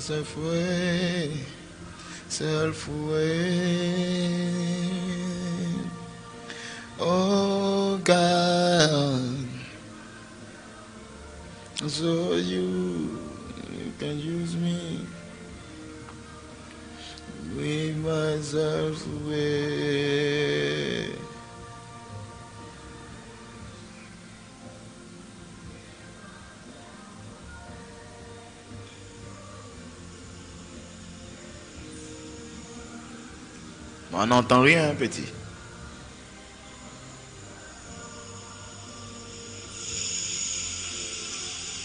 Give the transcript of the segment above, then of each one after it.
self-way, self-way. Oh God, so you can use me with myself away. On n'entend rien, petit.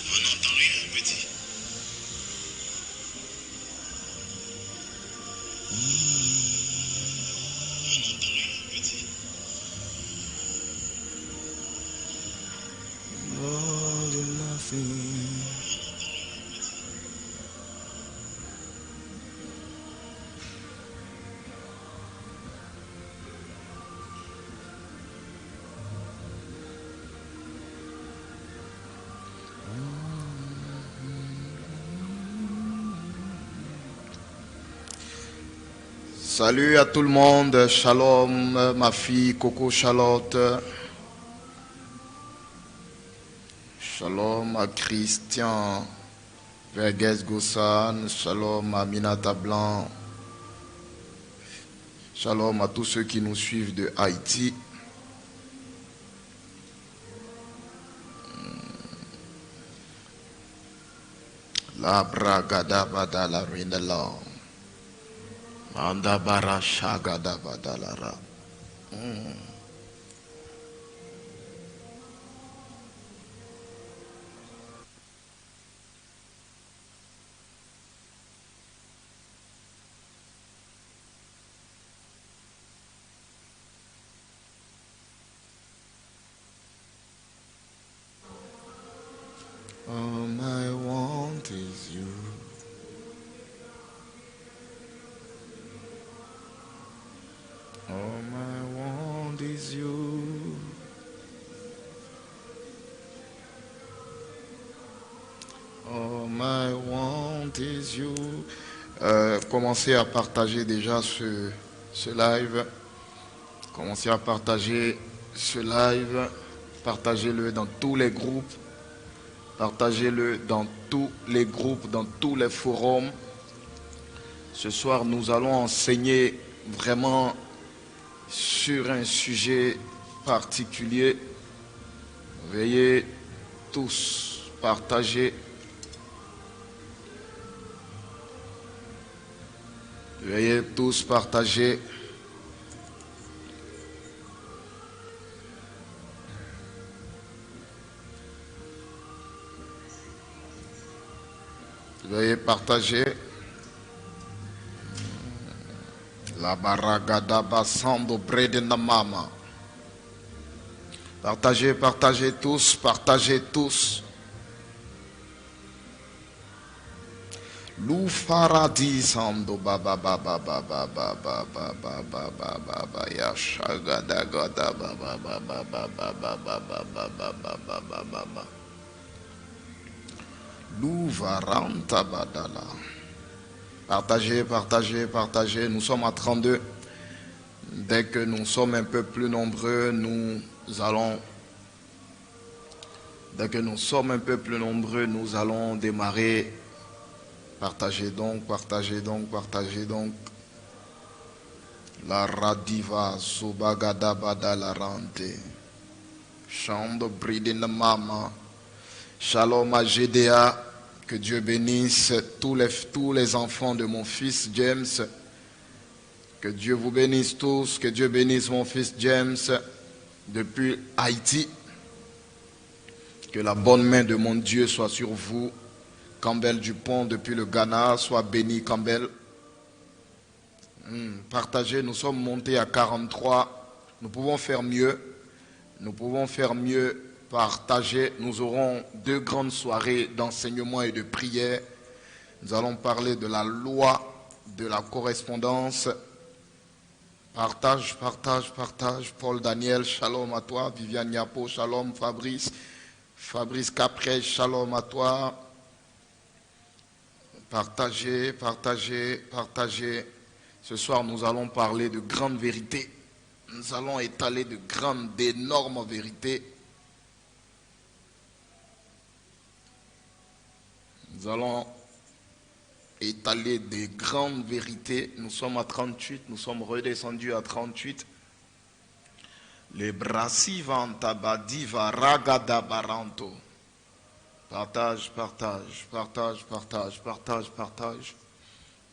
On n'entend rien, petit. On n'entend rien, petit. More than nothing. Salut à tout le monde, shalom ma fille Coco Charlotte, shalom à Christian Verges Gossan, shalom à Minata Blanc, shalom à tous ceux qui nous suivent de Haïti. La bragada bada la rindala. Andabara shagada badalara. All I want is you. All I want is you. All I want is you. Commencez à partager déjà ce live. Commencez à partager ce live. Partagez-le dans tous les groupes. Partagez-le dans tous les groupes, dans tous les forums. Ce soir, nous allons enseigner vraiment sur un sujet particulier. Veuillez tous partager. Veuillez tous partager. Veuillez partager. La baragada basando bredena mama. Partagez, partagez tous, partagez tous. Lou faradi sando baba baba baba baba baba baba baba ya shagada gada baba baba baba baba baba baba baba. Lou varanta badala. Partagez, partagez, partagez. Nous sommes à 32. Dès que nous sommes un peu plus nombreux, nous allons démarrer. Partagez donc, partagez donc, partagez donc. La radiva subagada badala rante. Chando bridin mama. Shalom à GDA. Que Dieu bénisse tous les enfants de mon fils James. Que Dieu vous bénisse tous. Que Dieu bénisse mon fils James depuis Haïti. Que la bonne main de mon Dieu soit sur vous. Campbell Dupont depuis le Ghana. Soit béni Campbell. Partagez, nous sommes montés à 43. Nous pouvons faire mieux. Nous pouvons faire mieux. Partagez, nous aurons 2 grandes soirées d'enseignement et de prière. Nous allons parler de la loi de la correspondance. Partage, partage, partage. Paul Daniel, shalom à toi. Viviane Yapo, shalom. Fabrice Caprès, shalom à toi. Partagez, partagez, partagez. Ce soir, nous allons parler de grandes vérités. Nous allons étaler de grandes, d'énormes vérités. Nous allons étaler des grandes vérités. Nous sommes à 38, nous sommes redescendus à 38. Les brassi vantabadiva ragada baranto. Partage, partage, partage, partage, partage, partage.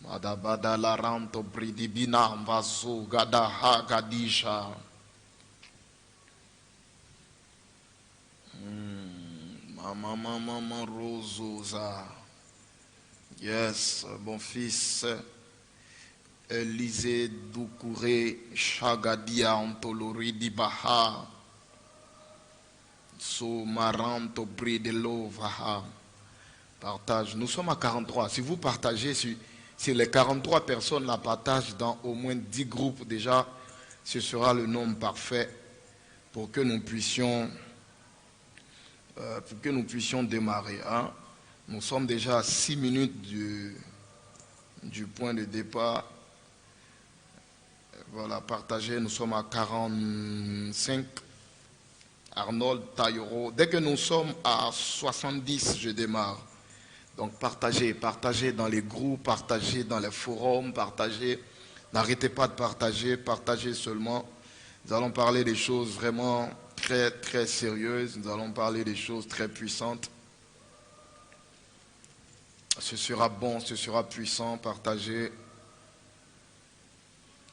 Madabada laranto bridibina vaso gadaha gadisha. Mama rososa. Yes, mon fils. Élisée Doucouré Chagadia Antolori Dibaha. So Maranto Bridelo Vaha. Partage. Nous sommes à 43. Si vous partagez, si les 43 personnes la partagent dans au moins 10 groupes, déjà, ce sera le nombre parfait pour que nous puissions, démarrer. Hein. Nous sommes déjà à 6 minutes du point de départ. Voilà, partagez. Nous sommes à 45. Arnold Taillero. Dès que nous sommes à 70, je démarre. Donc partagez, partagez dans les groupes, partagez dans les forums, partagez. N'arrêtez pas de partager, partagez seulement. Nous allons parler des choses vraiment très, très sérieuses. Nous allons parler des choses très puissantes. Ce sera bon, ce sera puissant, partagez.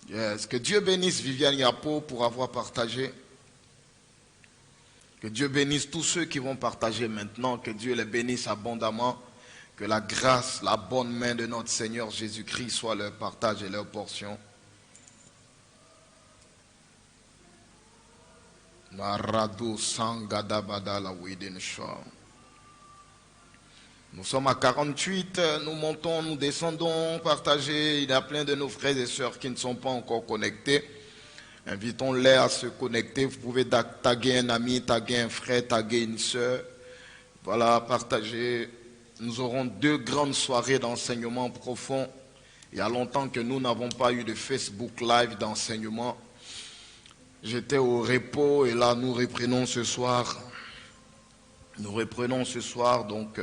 Yes. Que Dieu bénisse Viviane Yapo pour avoir partagé. Que Dieu bénisse tous ceux qui vont partager maintenant. Que Dieu les bénisse abondamment. Que la grâce, la bonne main de notre Seigneur Jésus-Christ soit leur partage et leur portion. Marado Sangadabada la Widenshaw. Nous sommes à 48, nous montons, nous descendons, partagez. Il y a plein de nos frères et sœurs qui ne sont pas encore connectés. Invitons-les à se connecter. Vous pouvez taguer un ami, taguer un frère, taguer une sœur. Voilà, partagez. Nous aurons 2 grandes soirées d'enseignement profond. Il y a longtemps que nous n'avons pas eu de Facebook Live d'enseignement. J'étais au repos et là nous reprenons ce soir. Nous reprenons ce soir, donc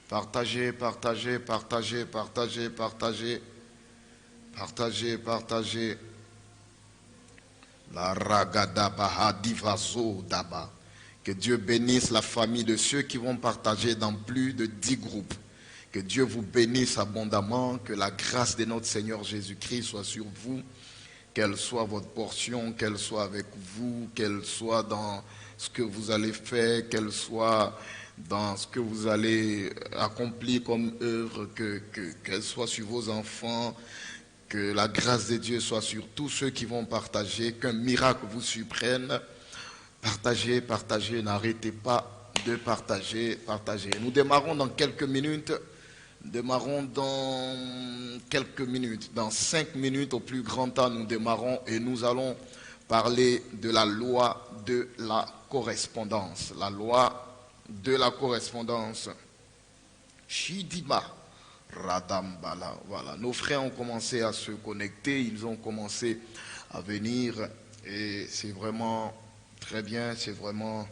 partagez, partagez, partagez, partagez, partagez, partagez, partagez. La ragada baha divaso daba. Que Dieu bénisse la famille de ceux qui vont partager dans plus de 10 groupes. Que Dieu vous bénisse abondamment, que la grâce de notre Seigneur Jésus-Christ soit sur vous, qu'elle soit votre portion, qu'elle soit avec vous, qu'elle soit dans ce que vous allez faire, qu'elle soit dans ce que vous allez accomplir comme œuvre, qu'elle soit sur vos enfants, que la grâce de Dieu soit sur tous ceux qui vont partager, qu'un miracle vous surprenne. Partagez, partagez, n'arrêtez pas de partager, partagez. Nous démarrons dans quelques minutes. Dans 5 minutes au plus grand temps, nous démarrons et nous allons parler de la loi de la correspondance. La loi de la correspondance. Shidima Radambala. Voilà. Nos frères ont commencé à se connecter, ils ont commencé à venir et c'est vraiment très bien, c'est vraiment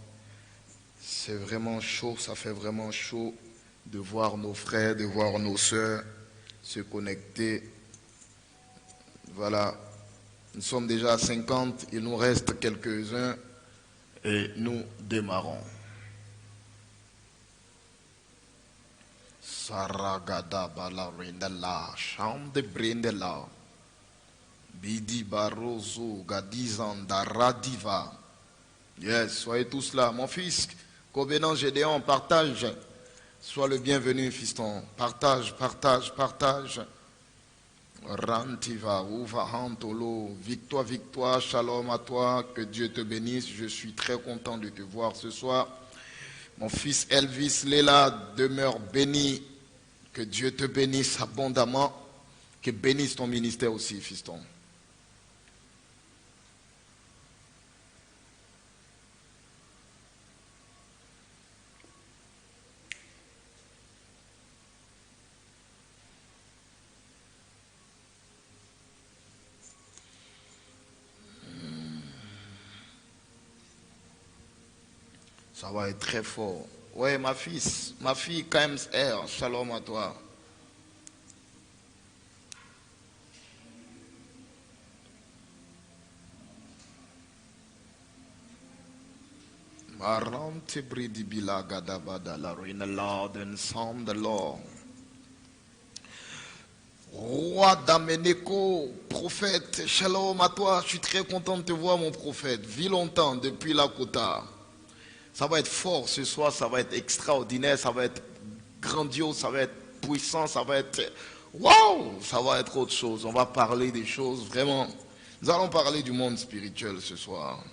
chaud, ça fait vraiment chaud de voir nos frères, de voir nos sœurs se connecter. Voilà, nous sommes déjà à 50, il nous reste quelques-uns et nous démarrons. Saragada balarindala, chante brindela, bidi barozo gadizanda radiva. Yes, soyez tous là. Mon fils, Covenant Gédéon, partage. Sois le bienvenu, fiston. Partage, partage, partage. Rantiva, Uva Hantolo, victoire, victoire, shalom à toi, que Dieu te bénisse. Je suis très content de te voir ce soir. Mon fils Elvis Léla demeure béni. Que Dieu te bénisse abondamment. Que bénisse ton ministère aussi, fiston. Ça va être très fort. Ouais, ma fille KMR, shalom à toi. Marante bridibila gadabada la ruine Lord and sound the Lord. Roi d'Ameneko, prophète, shalom à toi. Je suis très content de te voir, mon prophète. Vis longtemps depuis la Kota. Ça va être fort ce soir, ça va être extraordinaire, ça va être grandiose, ça va être puissant, ça va être... Waouh! Ça va être autre chose. On va parler des choses vraiment... Nous allons parler du monde spirituel ce soir.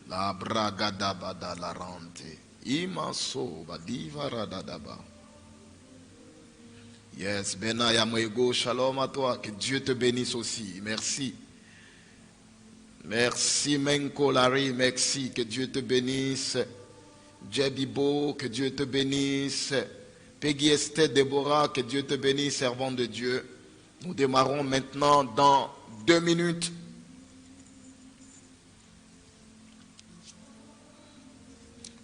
La bragadabada la rente. Imaso badivaradadaba. Yes, Benaya Moego, shalom à toi. Que Dieu te bénisse aussi. Merci. Merci Menko Larry, merci, que Dieu te bénisse. Jebibo, que Dieu te bénisse. Peggy Esther Déborah, que Dieu te bénisse, servant de Dieu. Nous démarrons maintenant dans 2 minutes.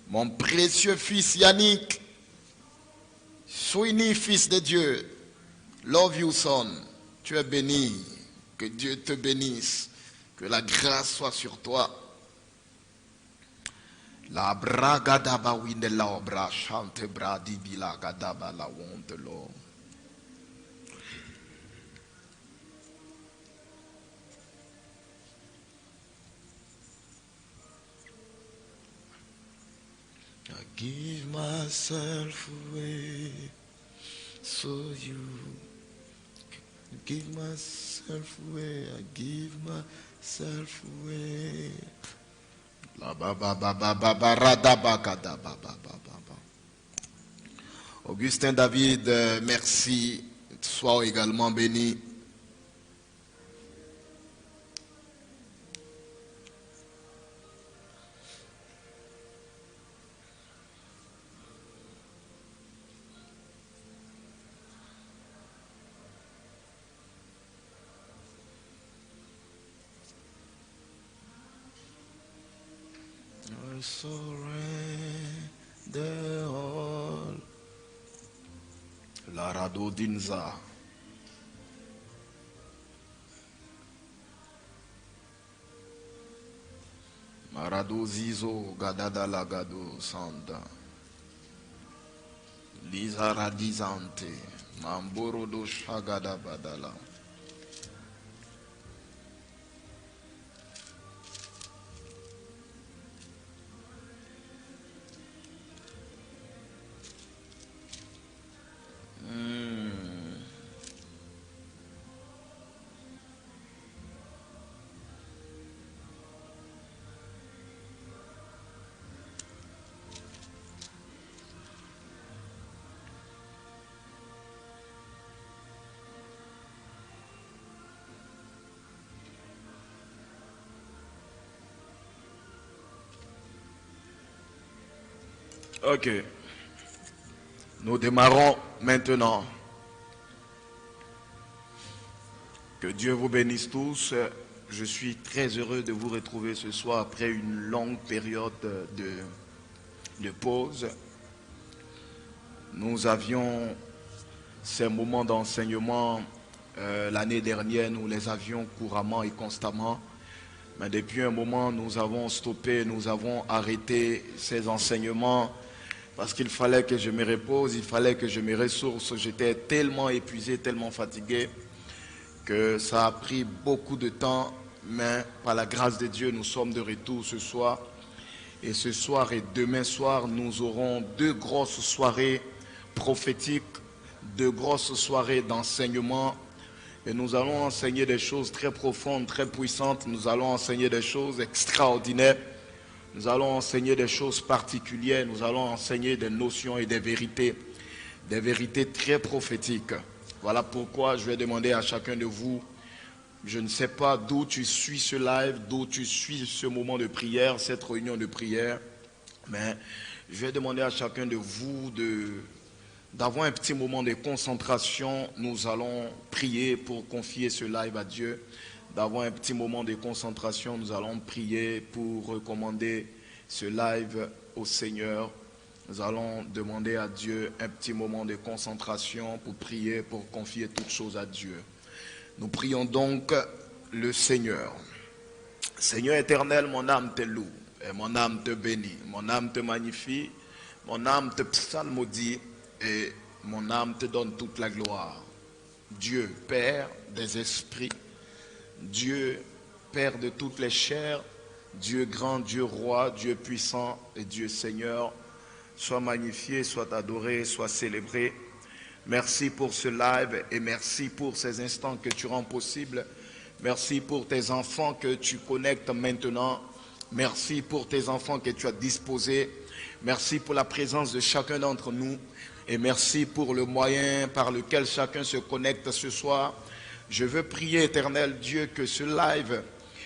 Mon précieux fils Yannick, Sweeney, fils de Dieu, love you son, tu es béni, que Dieu te bénisse. Que la grâce soit sur toi. La bragadaba winde la obra chante bradi bila gadaba la wonte lo. I give myself away so you give myself away. I give myself away. La ba ba ba ba ba ba ra da ba ga da ba ba ba ba ba. Augustin David, merci. Sois également béni. I surrender all. La Rado Dinza. Marado Zizo Gadada Lagado Sanda. Lisa Radizante. Mamboro do Shagada Badala. Ok. Nous démarrons maintenant. Que Dieu vous bénisse tous. Je suis très heureux de vous retrouver ce soir après une longue période de pause. Nous avions ces moments d'enseignement l'année dernière, nous les avions couramment et constamment. Mais depuis un moment, nous avons stoppé, nous avons arrêté ces enseignements parce qu'il fallait que je me repose, il fallait que je me ressource. J'étais tellement épuisé, tellement fatigué que ça a pris beaucoup de temps. Mais par la grâce de Dieu, nous sommes de retour ce soir. Et ce soir et demain soir, nous aurons 2 grosses soirées prophétiques, 2 grosses soirées d'enseignement. Et nous allons enseigner des choses très profondes, très puissantes. Nous allons enseigner des choses extraordinaires. Nous allons enseigner des choses particulières. Nous allons enseigner des notions et des vérités très prophétiques. Voilà pourquoi je vais demander à chacun de vous, je ne sais pas d'où tu suis ce live, d'où tu suis ce moment de prière, cette réunion de prière, mais je vais demander à chacun de vous d'avoir un petit moment de concentration. Nous allons prier pour confier ce live à Dieu. d'avoir un petit moment de concentration. Nous allons prier pour recommander ce live au Seigneur. Nous allons demander à Dieu un petit moment de concentration pour prier, pour confier toutes choses à Dieu. Nous prions donc le Seigneur. Seigneur éternel, mon âme te loue et mon âme te bénit, mon âme te magnifie, mon âme te psalmodie et mon âme te donne toute la gloire. Dieu, Père des esprits, Dieu, Père de toutes les chairs, Dieu grand, Dieu roi, Dieu puissant et Dieu Seigneur, sois magnifié, sois adoré, sois célébré. Merci pour ce live et merci pour ces instants que tu rends possibles. Merci pour tes enfants que tu connectes maintenant. Merci pour tes enfants que tu as disposés. Merci pour la présence de chacun d'entre nous. Et merci pour le moyen par lequel chacun se connecte ce soir. Je veux prier, éternel Dieu, que ce live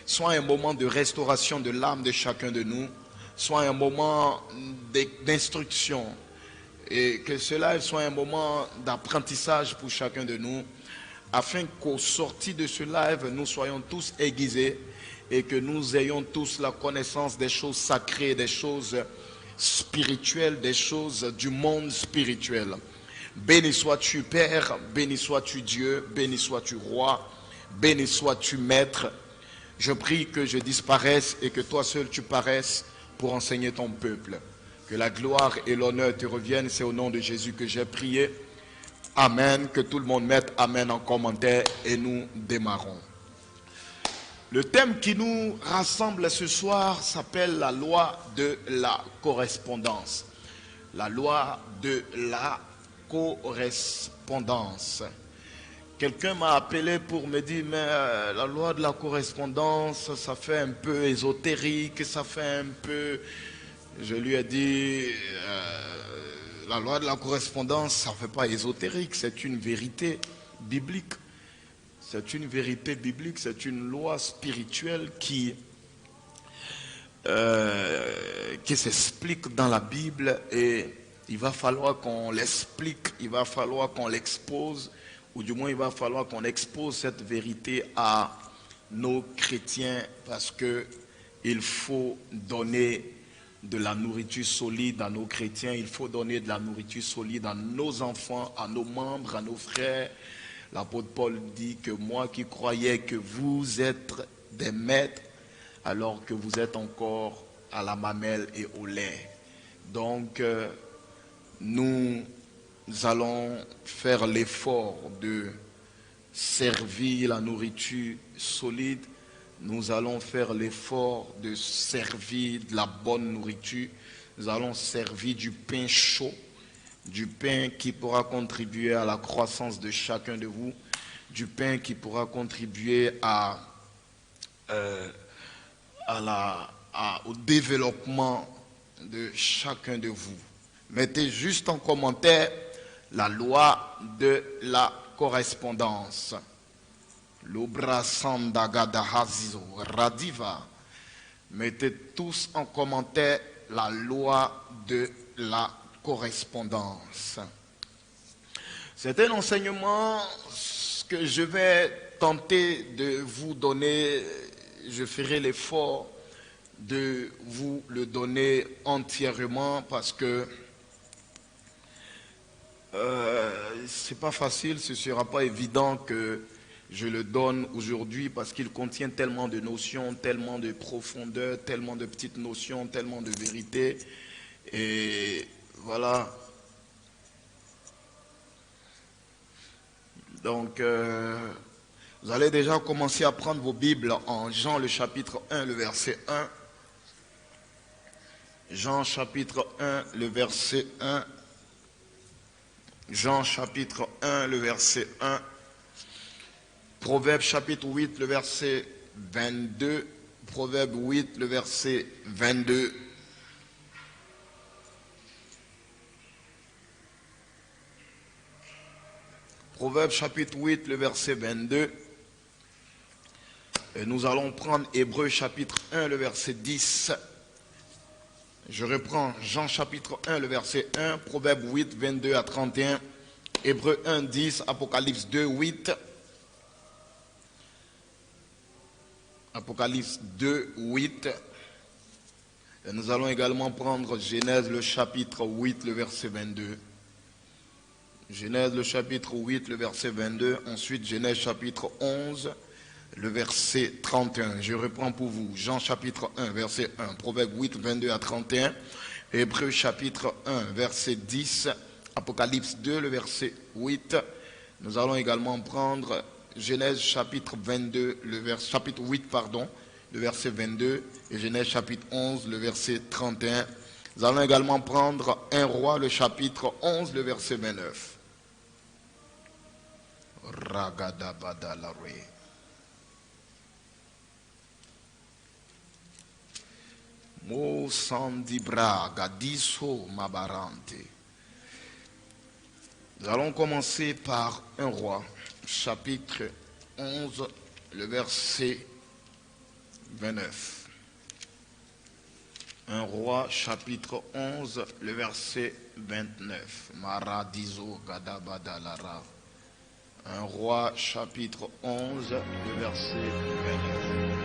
soit un moment de restauration de l'âme de chacun de nous, soit un moment d'instruction, et que ce live soit un moment d'apprentissage pour chacun de nous, afin qu'au sorti de ce live, nous soyons tous aiguisés et que nous ayons tous la connaissance des choses sacrées, des choses spirituelles, des choses du monde spirituel. Béni sois-tu Père, béni sois-tu Dieu, béni sois-tu Roi, béni sois-tu Maître. Je prie que je disparaisse et que toi seul tu paraisses pour enseigner ton peuple. Que la gloire et l'honneur te reviennent, c'est au nom de Jésus que j'ai prié. Amen, que tout le monde mette Amen en commentaire et nous démarrons. Le thème qui nous rassemble ce soir s'appelle la loi de la correspondance. La loi de la correspondance. Quelqu'un m'a appelé pour me dire, mais la loi de la correspondance, ça fait un peu ésotérique, ça fait un peu... Je lui ai dit, la loi de la correspondance, ça ne fait pas ésotérique, c'est une vérité biblique. C'est une vérité biblique, c'est une loi spirituelle qui s'explique dans la Bible et il va falloir qu'on l'explique, il va falloir qu'on l'expose, ou du moins il va falloir qu'on expose cette vérité à nos chrétiens parce qu'il faut donner de la nourriture solide à nos chrétiens, il faut donner de la nourriture solide à nos enfants, à nos membres, à nos frères. L'apôtre Paul dit que moi qui croyais que vous êtes des maîtres, alors que vous êtes encore à la mamelle et au lait. Donc, nous allons faire l'effort de servir la nourriture solide. Nous allons faire l'effort de servir de la bonne nourriture. Nous allons servir du pain chaud, du pain qui pourra contribuer à la croissance de chacun de vous, du pain qui pourra contribuer au développement de chacun de vous. Mettez juste en commentaire la loi de la correspondance. Radiva. Mettez tous en commentaire la loi de la correspondance. C'est un enseignement que je vais tenter de vous donner. Je ferai l'effort de vous le donner entièrement parce que c'est pas facile, ce ne sera pas évident que je le donne aujourd'hui parce qu'il contient tellement de notions, tellement de profondeur, tellement de petites notions, tellement de vérités. Et voilà. Donc, vous allez déjà commencer à prendre vos Bibles en Jean le chapitre 1, le verset 1. Jean chapitre 1, le verset 1. Jean chapitre 1, le verset 1. Proverbe chapitre 8, le verset 22. Proverbe 8, le verset 22. Proverbe chapitre 8, le verset 22. Et nous allons prendre Hébreu chapitre 1, le verset 10. Je reprends Jean chapitre 1, le verset 1, Proverbe 8, 22 à 31, Hébreu 1, 10, Apocalypse 2, 8. Apocalypse 2, 8. Et nous allons également prendre Genèse le chapitre 8, le verset 22. Genèse le chapitre 8, le verset 22. Ensuite, Genèse chapitre 11, le verset 31. Je reprends pour vous. Jean chapitre 1, verset 1. Proverbe 8, 22 à 31. Hébreux chapitre 1, verset 10. Apocalypse 2, le verset 8. Nous allons également prendre Genèse chapitre 22, chapitre 8, pardon, le verset 22, et Genèse chapitre 11, le verset 31. Nous allons également prendre 1 Roi, le chapitre 11, le verset 29. Ragadabadalarwe. Mo sandibra gadiso mabarante. Nous allons commencer par 1 Roi, chapitre 11, le verset 29. 1 Roi, chapitre 11, le verset 29. Maradizo gadabadalara. 1 Roi, chapitre 11, le verset 29.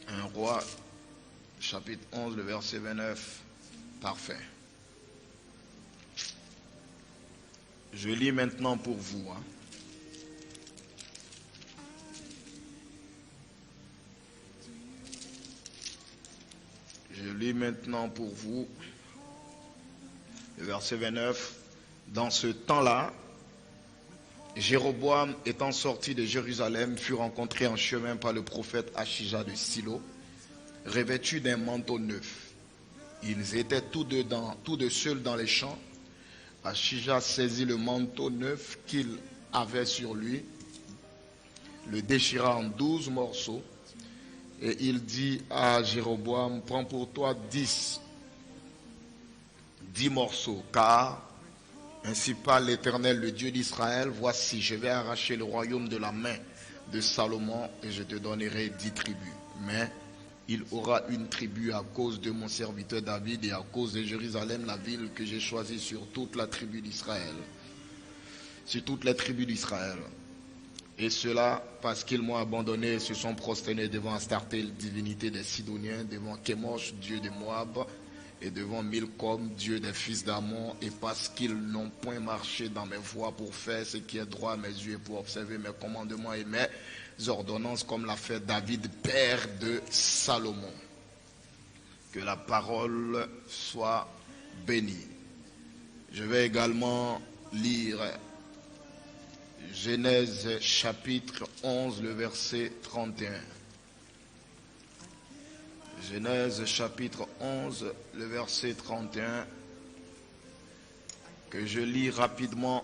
1 Roi, chapitre 11, le verset 29. Parfait. Je lis maintenant pour vous. Je lis maintenant pour vous le verset 29. Dans ce temps-là, Jéroboam étant sorti de Jérusalem fut rencontré en chemin par le prophète Achija de Silo, revêtu d'un manteau neuf. Ils étaient tous deux seuls dans les champs. Achija saisit le manteau neuf qu'il avait sur lui, le déchira en 12 morceaux, et il dit à Jéroboam, prends pour toi 10 morceaux, car ainsi parle l'Éternel, le Dieu d'Israël, voici, je vais arracher le royaume de la main de Salomon et je te donnerai 10 tribus. Mais il aura une tribu à cause de mon serviteur David et à cause de Jérusalem, la ville que j'ai choisie sur toute la tribu d'Israël. Sur toutes les tribus d'Israël. Et cela parce qu'ils m'ont abandonné et se sont prosternés devant Astarté, divinité des Sidoniens, devant Kémosh, dieu de Moab, et devant Milcom, dieu des fils d'Ammon, et parce qu'ils n'ont point marché dans mes voies pour faire ce qui est droit à mes yeux et pour observer mes commandements et mes ordonnances comme l'a fait David, père de Salomon. Que la parole soit bénie. Je vais également lire Genèse chapitre 11, le verset 31. Genèse chapitre 11, le verset 31, que je lis rapidement.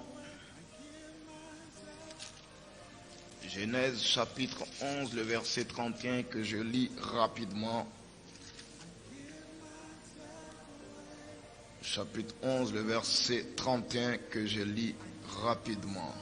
Genèse chapitre 11, le verset 31, que je lis rapidement. Chapitre 11, le verset 31, que je lis rapidement.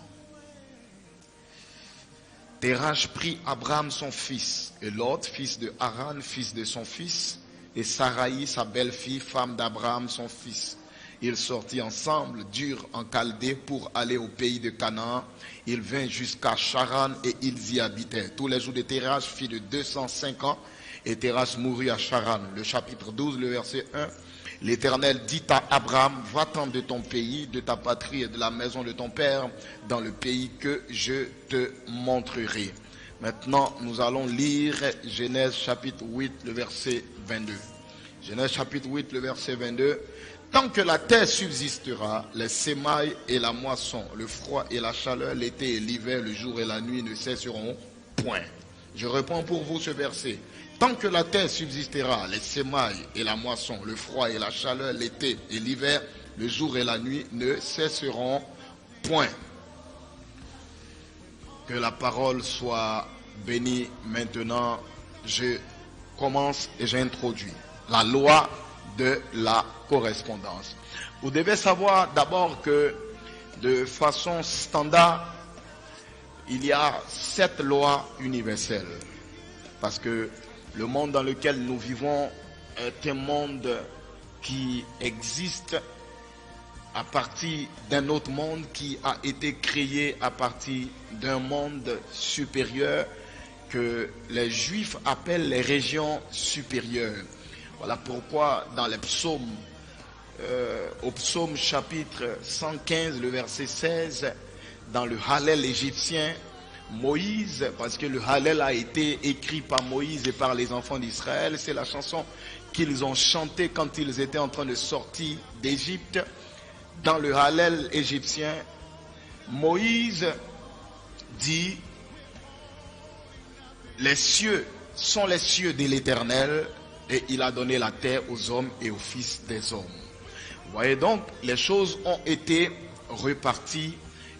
Terach prit Abraham son fils, et Lot, fils de Haran, fils de son fils, et Saraï, sa belle-fille, femme d'Abraham, son fils. Ils sortirent ensemble, durent en Chaldée pour aller au pays de Canaan. Ils vinrent jusqu'à Charan et ils y habitaient. Tous les jours de Terach fit de 205 ans, et Terach mourut à Charan. Le chapitre 12, le verset 1. L'Éternel dit à Abraham, va-t'en de ton pays, de ta patrie et de la maison de ton père, dans le pays que je te montrerai. Maintenant, nous allons lire Genèse chapitre 8, le verset 22. Genèse chapitre 8, le verset 22. Tant que la terre subsistera, les semailles et la moisson, le froid et la chaleur, l'été et l'hiver, le jour et la nuit ne cesseront point. Je reprends pour vous ce verset. Tant que la terre subsistera, les semailles et la moisson, le froid et la chaleur, l'été et l'hiver, le jour et la nuit ne cesseront point. Que la parole soit bénie. Maintenant, je commence et j'introduis la loi de la correspondance. Vous devez savoir d'abord que de façon standard, il y a 7 lois universelles. Parce que le monde dans lequel nous vivons est un monde qui existe à partir d'un autre monde qui a été créé à partir d'un monde supérieur que les Juifs appellent les régions supérieures. Voilà pourquoi dans les psaumes, au psaume chapitre 115, le verset 16, dans le Hallel égyptien, Moïse, parce que le Hallel a été écrit par Moïse et par les enfants d'Israël, c'est la chanson qu'ils ont chantée quand ils étaient en train de sortir d'Égypte. Dans le Hallel égyptien, Moïse dit: les cieux sont les cieux de l'Éternel et il a donné la terre aux hommes et aux fils des hommes. Vous voyez donc, les choses ont été reparties,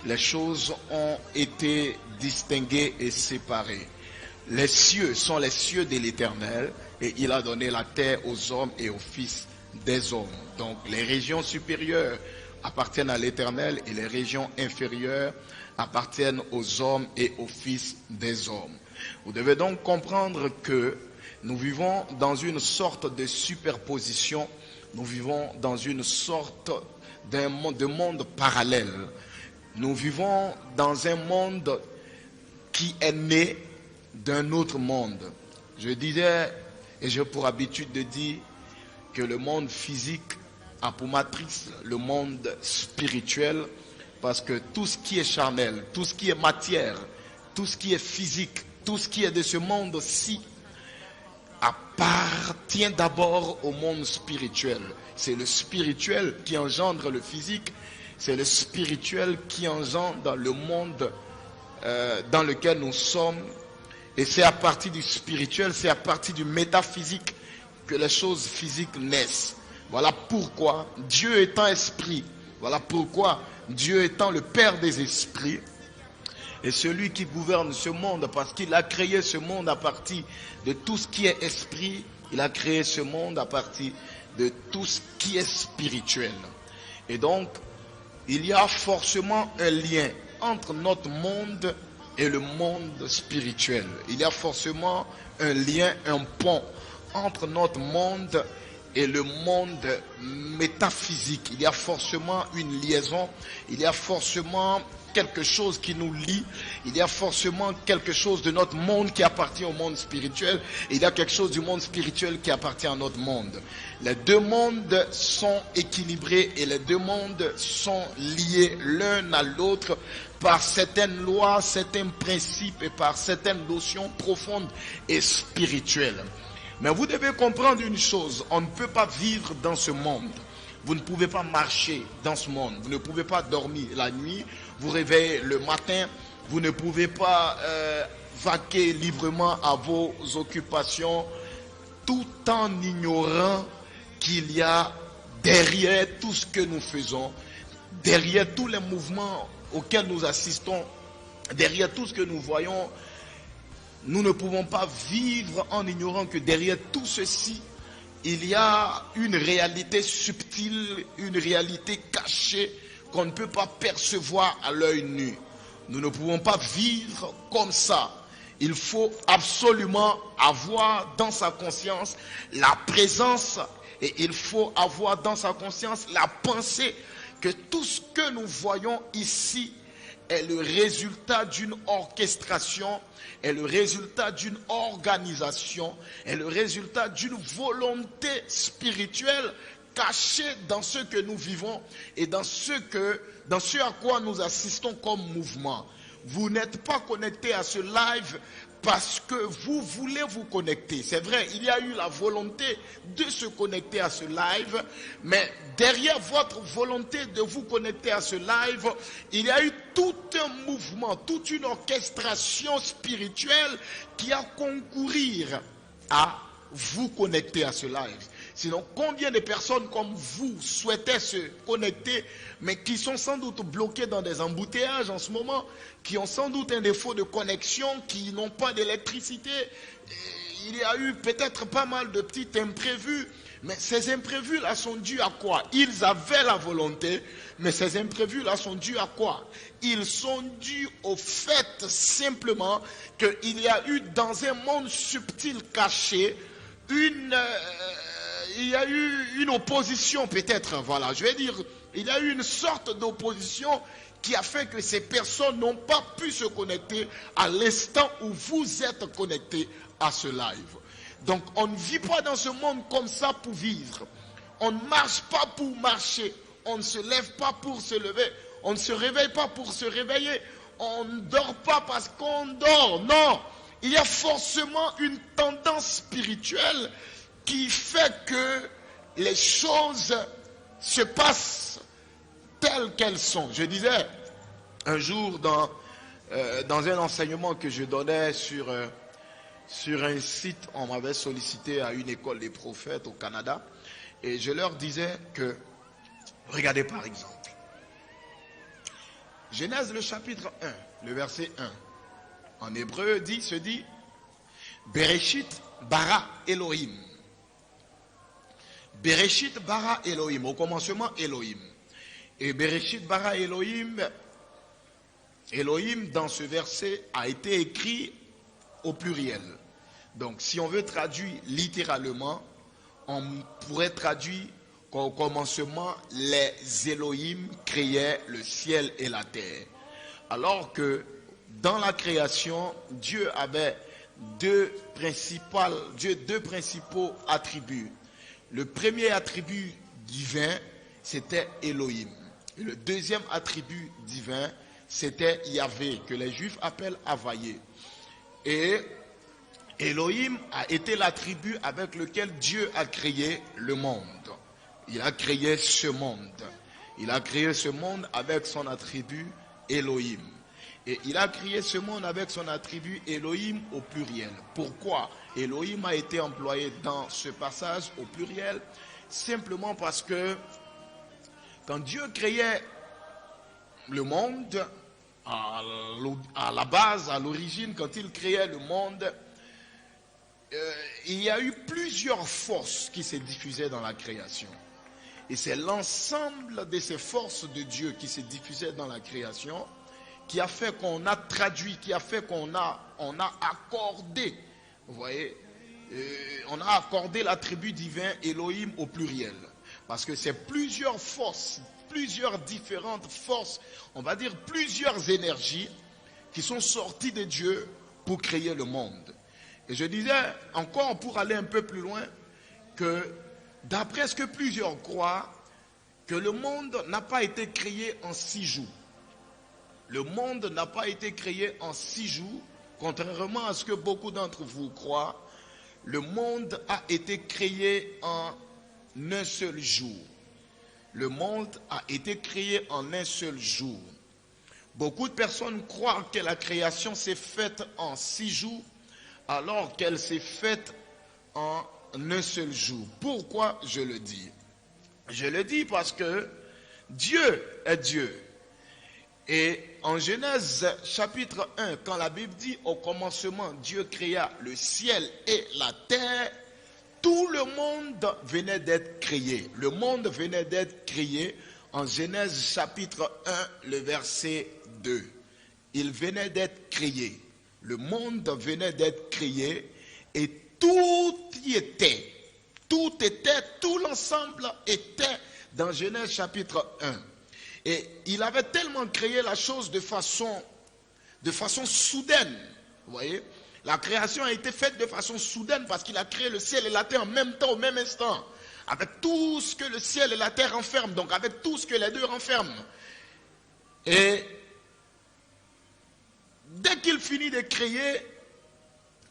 les choses ont été distinguées et séparées. Les cieux sont les cieux de l'Éternel et il a donné la terre aux hommes et aux fils des hommes. Donc les régions supérieures appartiennent à l'Éternel et les régions inférieures appartiennent aux hommes et aux fils des hommes. Vous devez donc comprendre que nous vivons dans une sorte de superposition, nous vivons dans une sorte de monde parallèle. Nous vivons dans un monde qui est né d'un autre monde. Je disais, et j'ai pour habitude de dire, que le monde physique a pour matrice le monde spirituel, parce que tout ce qui est charnel, tout ce qui est matière, tout ce qui est physique, tout ce qui est de ce monde-ci appartient d'abord au monde spirituel. C'est le spirituel qui engendre le physique, c'est le spirituel qui engendre le monde dans lequel nous sommes, et c'est à partir du spirituel, c'est à partir du métaphysique que les choses physiques naissent. Voilà pourquoi Dieu étant esprit, voilà pourquoi Dieu étant le Père des esprits, et celui qui gouverne ce monde, parce qu'il a créé ce monde à partir de tout ce qui est esprit, il a créé ce monde à partir de tout ce qui est spirituel. Et donc, il y a forcément un lien entre notre monde et le monde spirituel. Il y a forcément un lien, un pont entre notre monde et le monde métaphysique. Il y a forcément une liaison, il y a forcément quelque chose qui nous lie, il y a forcément quelque chose de notre monde qui appartient au monde spirituel, et il y a quelque chose du monde spirituel qui appartient à notre monde. Les deux mondes sont équilibrés et les deux mondes sont liés l'un à l'autre par certaines lois, certains principes et par certaines notions profondes et spirituelles. Mais vous devez comprendre une chose, on ne peut pas vivre dans ce monde. Vous ne pouvez pas marcher dans ce monde. Vous ne pouvez pas dormir la nuit, vous réveillez le matin. Vous ne pouvez pas vaquer librement à vos occupations tout en ignorant qu'il y a derrière tout ce que nous faisons, derrière tous les mouvements auxquels nous assistons, derrière tout ce que nous voyons. Nous ne pouvons pas vivre en ignorant que derrière tout ceci, il y a une réalité subtile, une réalité cachée qu'on ne peut pas percevoir à l'œil nu. Nous ne pouvons pas vivre comme ça. Il faut absolument avoir dans sa conscience la présence et il faut avoir dans sa conscience la pensée que tout ce que nous voyons ici est le résultat d'une orchestration, est le résultat d'une organisation, est le résultat d'une volonté spirituelle cachée dans ce que nous vivons et dans ce à quoi nous assistons comme mouvement. Vous n'êtes pas connecté à ce live parce que vous voulez vous connecter. C'est vrai, il y a eu la volonté de se connecter à ce live, mais derrière votre volonté de vous connecter à ce live, il y a eu tout un mouvement, toute une orchestration spirituelle qui a concouru à vous connecter à ce live. Sinon, combien de personnes comme vous souhaitaient se connecter, mais qui sont sans doute bloquées dans des embouteillages en ce moment, qui ont sans doute un défaut de connexion, qui n'ont pas d'électricité. Il y a eu peut-être pas mal de petits imprévus, mais ces imprévus-là sont dus à quoi? Ils avaient la volonté, mais ces imprévus-là sont dus à quoi? Ils sont dus au fait simplement qu'il y a eu dans un monde subtil caché il y a eu une opposition peut-être, voilà, je vais dire, il y a eu une sorte d'opposition qui a fait que ces personnes n'ont pas pu se connecter à l'instant où vous êtes connectés à ce live. Donc on ne vit pas dans ce monde comme ça pour vivre. On ne marche pas pour marcher. On ne se lève pas pour se lever. On ne se réveille pas pour se réveiller. On ne dort pas parce qu'on dort. Non, il y a forcément une tendance spirituelle qui fait que les choses se passent telles qu'elles sont. Je disais un jour dans un enseignement que je donnais sur un site, on m'avait sollicité à une école des prophètes au Canada, et je leur disais que, regardez par exemple, Genèse le chapitre 1, le verset 1, en hébreu se dit, Bereshit bara Elohim. Bereshit bara Elohim, au commencement Elohim. Et Bereshit bara Elohim, Elohim dans ce verset a été écrit au pluriel. Donc si on veut traduire littéralement, on pourrait traduire qu'au commencement, les Elohim créaient le ciel et la terre. Alors que dans la création, Dieu avait deux principaux attributs. Le premier attribut divin, c'était Elohim. Et le deuxième attribut divin, c'était Yahvé, que les Juifs appellent Havayé. Et Elohim a été l'attribut avec lequel Dieu a créé le monde. Il a créé ce monde. Il a créé ce monde avec son attribut Elohim. Et il a créé ce monde avec son attribut Elohim au pluriel. Pourquoi Elohim a été employé dans ce passage au pluriel? Simplement parce que quand Dieu créait le monde, à la base, à l'origine, quand il créait le monde, il y a eu plusieurs forces qui se diffusaient dans la création. Et c'est l'ensemble de ces forces de Dieu qui se diffusaient dans la création qui a fait qu'on a traduit, qui a fait qu'on a accordé, vous voyez, on a accordé l'attribut divin Elohim au pluriel. Parce que c'est plusieurs forces, plusieurs différentes forces, on va dire plusieurs énergies qui sont sorties de Dieu pour créer le monde. Et je disais encore, pour aller un peu plus loin, que d'après ce que plusieurs croient, que le monde n'a pas été créé en 6 jours. Le monde n'a pas été créé en 6 jours, contrairement à ce que beaucoup d'entre vous croient. Le monde a été créé en un seul jour. Le monde a été créé en un seul jour. Beaucoup de personnes croient que la création s'est faite en 6 jours, alors qu'elle s'est faite en un seul jour. Pourquoi je le dis? Je le dis parce que Dieu est Dieu. Et en Genèse chapitre 1, quand la Bible dit au commencement Dieu créa le ciel et la terre, tout le monde venait d'être créé. Le monde venait d'être créé en Genèse chapitre 1, le verset 2. Il venait d'être créé. Le monde venait d'être créé et tout y était. Tout l'ensemble était dans Genèse chapitre 1. Et il avait tellement créé la chose de façon soudaine. Vous voyez, la création a été faite de façon soudaine parce qu'il a créé le ciel et la terre en même temps, au même instant. Avec tout ce que le ciel et la terre renferment, donc avec tout ce que les deux renferment. Et dès qu'il finit de créer,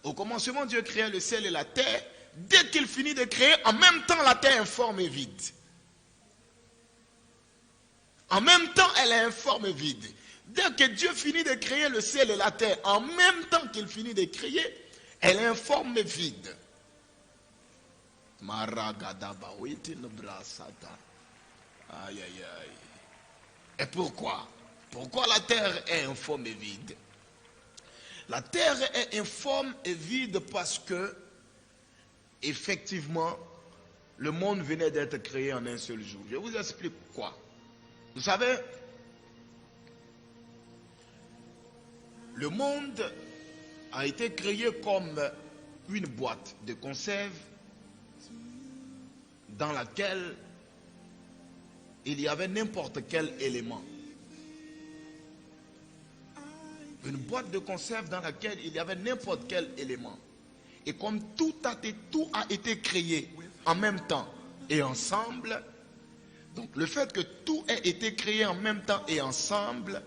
au commencement Dieu créait le ciel et la terre, dès qu'il finit de créer, en même temps la terre est informe et vide. En même temps, elle est informe et vide. Dès que Dieu finit de créer le ciel et la terre, en même temps qu'il finit de créer, elle est informe et vide. Aïe, aïe, aïe. Et pourquoi? Pourquoi la terre est informe et vide? La terre est informe et vide parce que, effectivement, le monde venait d'être créé en un seul jour. Je vous explique quoi. Vous savez, le monde a été créé comme une boîte de conserve dans laquelle il y avait n'importe quel élément. Une boîte de conserve dans laquelle il y avait n'importe quel élément. Et comme tout a été créé en même temps et ensemble, donc le fait que tout ait été créé en même temps et ensemble,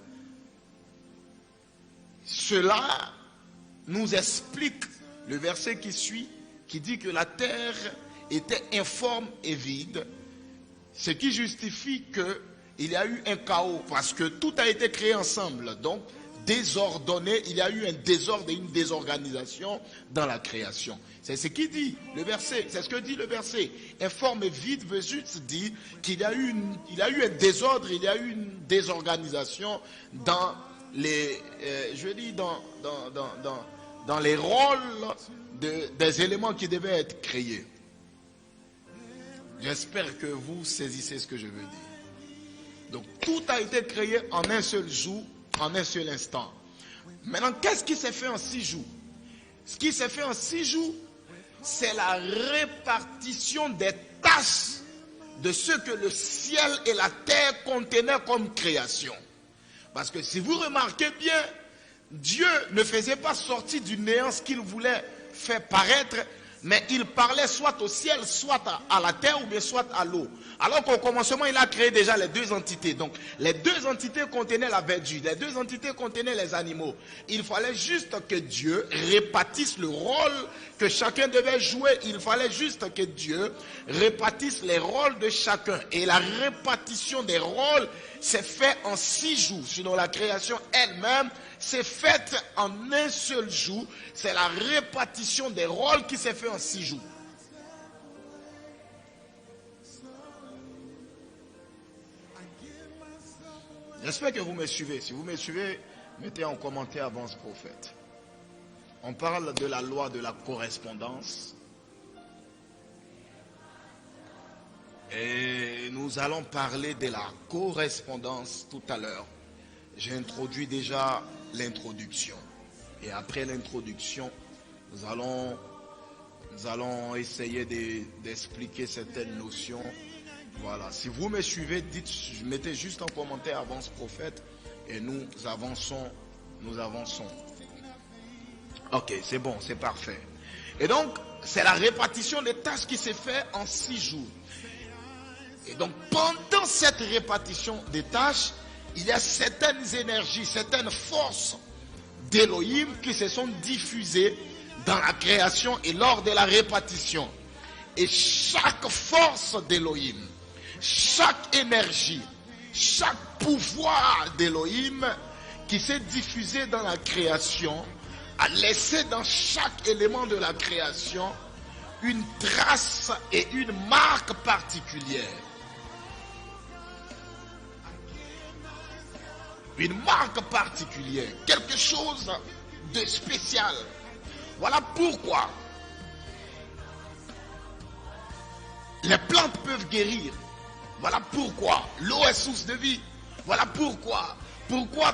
cela nous explique le verset qui suit, qui dit que la terre était informe et vide, ce qui justifie qu'il y a eu un chaos, parce que tout a été créé ensemble, donc désordonné, il y a eu un désordre et une désorganisation dans la création. C'est ce qui dit le verset, c'est ce que dit le verset. Informe et vide veut juste dire qu'il y a eu un désordre, il y a eu une désorganisation dans les, dans les rôles des éléments qui devaient être créés. J'espère que vous saisissez ce que je veux dire. Donc tout a été créé en un seul jour, en un seul instant. Maintenant, qu'est-ce qui s'est fait en 6 jours? Ce qui s'est fait en 6 jours, c'est la répartition des tâches de ce que le ciel et la terre contenaient comme création. Parce que si vous remarquez bien, Dieu ne faisait pas sortir du néant ce qu'il voulait faire paraître, mais il parlait soit au ciel, soit à la terre ou bien soit à l'eau. Alors qu'au commencement, il a créé déjà les 2 entités. Donc, les 2 entités contenaient la verdure, les 2 entités contenaient les animaux. Il fallait juste que Dieu répartisse le rôle que chacun devait jouer. Il fallait juste que Dieu répartisse les rôles de chacun. Et la répartition des rôles s'est faite en 6 jours. Sinon, la création elle-même s'est faite en un seul jour. C'est la répartition des rôles qui s'est faite en 6 jours. J'espère que vous me suivez. Si vous me suivez, mettez en commentaire avant ce prophète. On parle de la loi de la correspondance. Et nous allons parler de la correspondance tout à l'heure. J'ai introduit déjà l'introduction. Et après l'introduction, nous allons essayer d'expliquer certaines notions. Voilà. Si vous me suivez, mettez juste en commentaire avant ce prophète et nous avançons. Ok, c'est bon, c'est parfait. Et donc, c'est la répartition des tâches qui s'est faite en 6 jours. Et donc, pendant cette répartition des tâches, il y a certaines énergies, certaines forces d'Élohim qui se sont diffusées dans la création et lors de la répartition. Et chaque force d'Élohim, chaque énergie, chaque pouvoir d'Élohim qui s'est diffusé dans la création a laissé dans chaque élément de la création une trace et une marque particulière. Une marque particulière, quelque chose de spécial. Voilà pourquoi les plantes peuvent guérir. Voilà pourquoi l'eau est source de vie. Voilà pourquoi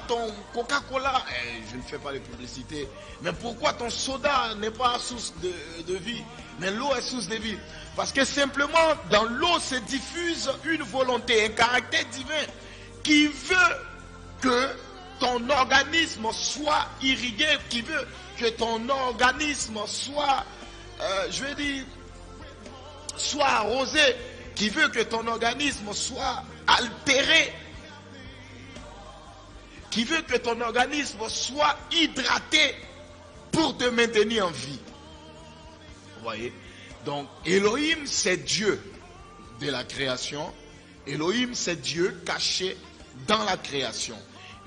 ton Coca-Cola, je ne fais pas de publicité, mais pourquoi ton soda n'est pas source de vie, mais l'eau est source de vie. Parce que simplement dans l'eau se diffuse une volonté, un caractère divin qui veut que ton organisme soit irrigué, qui veut que ton organisme soit, soit arrosé, qui veut que ton organisme soit altéré, qui veut que ton organisme soit hydraté pour te maintenir en vie. Vous voyez? Donc, Elohim, c'est Dieu de la création. Elohim, c'est Dieu caché dans la création.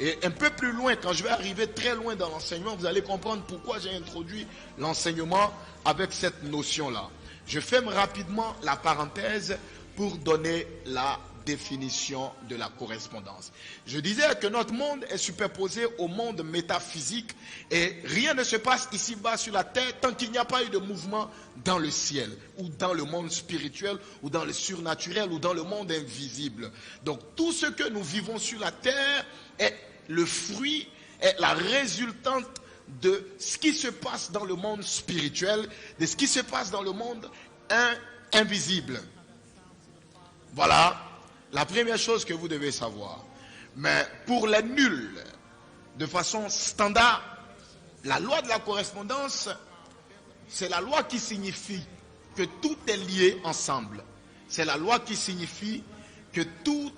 Et un peu plus loin, quand je vais arriver très loin dans l'enseignement, vous allez comprendre pourquoi j'ai introduit l'enseignement avec cette notion-là. Je ferme rapidement la parenthèse pour donner la définition de la correspondance. Je disais que notre monde est superposé au monde métaphysique et rien ne se passe ici-bas sur la terre tant qu'il n'y a pas eu de mouvement dans le ciel ou dans le monde spirituel ou dans le surnaturel ou dans le monde invisible. Donc tout ce que nous vivons sur la terre est le fruit, est la résultante de ce qui se passe dans le monde spirituel, de ce qui se passe dans le monde invisible. Voilà la première chose que vous devez savoir. Mais pour les nuls, de façon standard, la loi de la correspondance, c'est la loi qui signifie que tout est lié ensemble. C'est la loi qui signifie que tout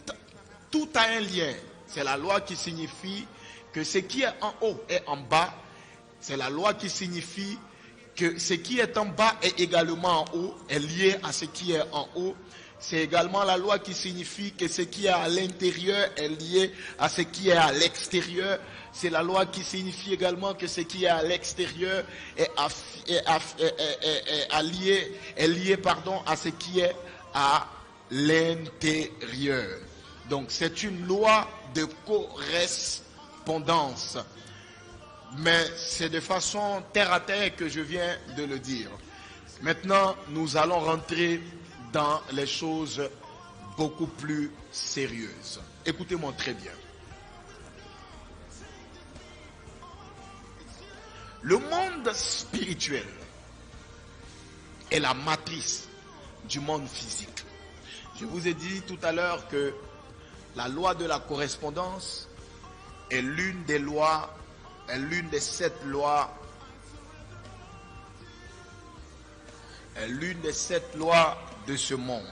a un lien. C'est la loi qui signifie que ce qui est en haut est en bas. C'est la loi qui signifie que ce qui est en bas est également en haut, est lié à ce qui est en haut. C'est également la loi qui signifie que ce qui est à l'intérieur est lié à ce qui est à l'extérieur. C'est la loi qui signifie également que ce qui est à l'extérieur est lié à ce qui est à l'intérieur. Donc c'est une loi de correspondance. Mais c'est de façon terre à terre que je viens de le dire. Maintenant, nous allons rentrer dans les choses beaucoup plus sérieuses. Écoutez-moi très bien. Le monde spirituel est la matrice du monde physique. Je vous ai dit tout à l'heure que la loi de la correspondance est l'une des lois, est l'une des 7 lois, est l'une des 7 lois de ce monde.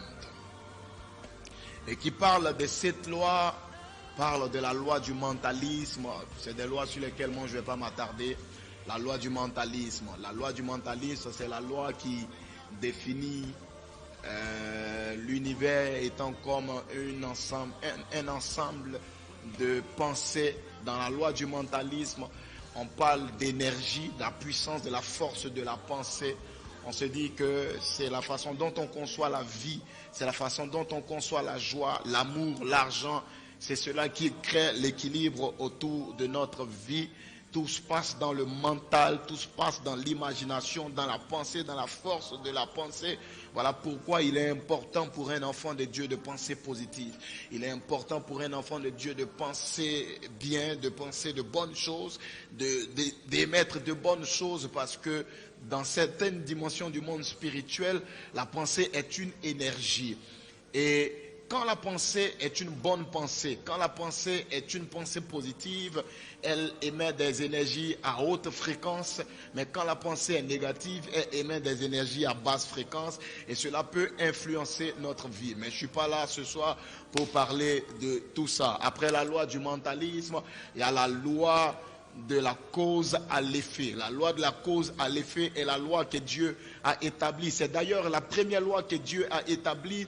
Et qui parle de cette loi, parle de la loi du mentalisme. C'est des lois sur lesquelles moi je ne vais pas m'attarder. La loi du mentalisme. La loi du mentalisme, c'est la loi qui définit l'univers étant comme un ensemble de pensées. Dans la loi du mentalisme, on parle d'énergie, de la puissance, de la force de la pensée. On se dit que c'est la façon dont on conçoit la vie, c'est la façon dont on conçoit la joie, l'amour, l'argent. C'est cela qui crée l'équilibre autour de notre vie. Tout se passe dans le mental, tout se passe dans l'imagination, dans la pensée, dans la force de la pensée. Voilà pourquoi il est important pour un enfant de Dieu de penser positif. Il est important pour un enfant de Dieu de penser bien, de penser de bonnes choses, d'émettre de bonnes choses, parce que dans certaines dimensions du monde spirituel, la pensée est une énergie. Et quand la pensée est une bonne pensée, quand la pensée est une pensée positive, elle émet des énergies à haute fréquence, mais quand la pensée est négative, elle émet des énergies à basse fréquence, et cela peut influencer notre vie. Mais je ne suis pas là ce soir pour parler de tout ça. Après la loi du mentalisme, il y a la loi de la cause à l'effet. La loi de la cause à l'effet est la loi que Dieu a établie. C'est d'ailleurs la première loi que Dieu a établie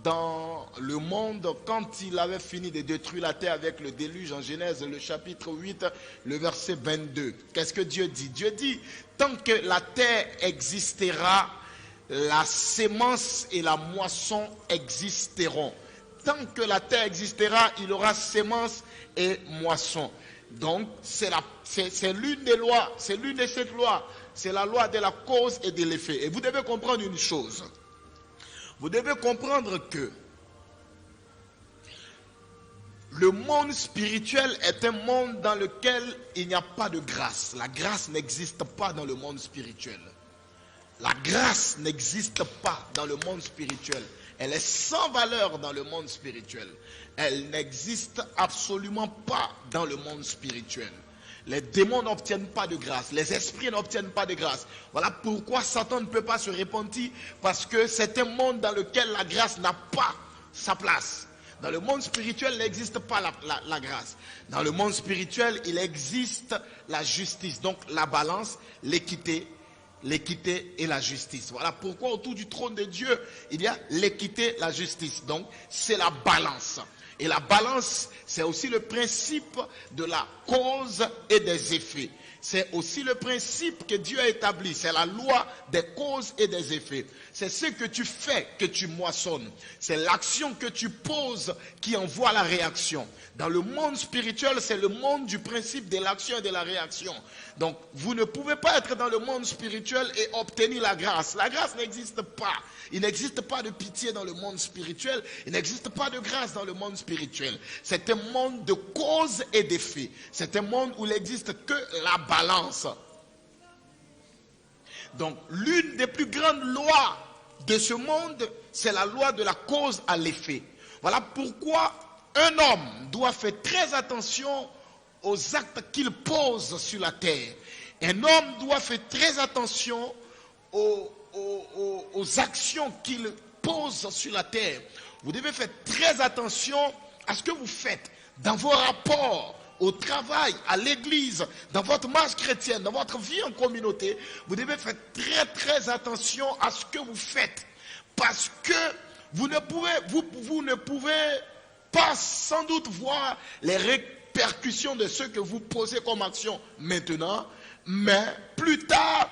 dans le monde quand il avait fini de détruire la terre avec le déluge en Genèse, le chapitre 8, le verset 22. Qu'est-ce que Dieu dit? Dieu dit, tant que la terre existera, la sémence et la moisson existeront. Tant que la terre existera, il y aura sémence et moisson. Donc, c'est l'une des lois, c'est l'une de ces lois. C'est la loi de la cause et de l'effet. Et vous devez comprendre une chose. Vous devez comprendre que le monde spirituel est un monde dans lequel il n'y a pas de grâce. La grâce n'existe pas dans le monde spirituel. La grâce n'existe pas dans le monde spirituel. Elle est sans valeur dans le monde spirituel. Elle n'existe absolument pas dans le monde spirituel. Les démons n'obtiennent pas de grâce. Les esprits n'obtiennent pas de grâce. Voilà pourquoi Satan ne peut pas se repentir. Parce que c'est un monde dans lequel la grâce n'a pas sa place. Dans le monde spirituel, il n'existe pas la grâce. Dans le monde spirituel, il existe la justice. Donc la balance, l'équité et la justice. Voilà pourquoi autour du trône de Dieu, il y a l'équité, la justice. Donc c'est la balance. Et la balance, c'est aussi le principe de la cause et des effets. C'est aussi le principe que Dieu a établi. C'est la loi des causes et des effets. C'est ce que tu fais que tu moissonnes. C'est l'action que tu poses qui envoie la réaction. Dans le monde spirituel, c'est le monde du principe de l'action et de la réaction. Donc, vous ne pouvez pas être dans le monde spirituel et obtenir la grâce. La grâce n'existe pas. Il n'existe pas de pitié dans le monde spirituel. Il n'existe pas de grâce dans le monde spirituel. C'est un monde de cause et d'effet. C'est un monde où il n'existe que la balance. Donc, l'une des plus grandes lois de ce monde, c'est la loi de la cause à l'effet. Voilà pourquoi un homme doit faire très attention aux actes qu'il pose sur la terre. Un homme doit faire très attention aux actions qu'il pose sur la terre. Vous devez faire très attention à ce que vous faites dans vos rapports au travail, à l'église, dans votre marche chrétienne, dans votre vie en communauté. Vous devez faire très très attention à ce que vous faites. Parce que vous ne pouvez pas sans doute voir les répercussions de ce que vous posez comme action maintenant, mais plus tard,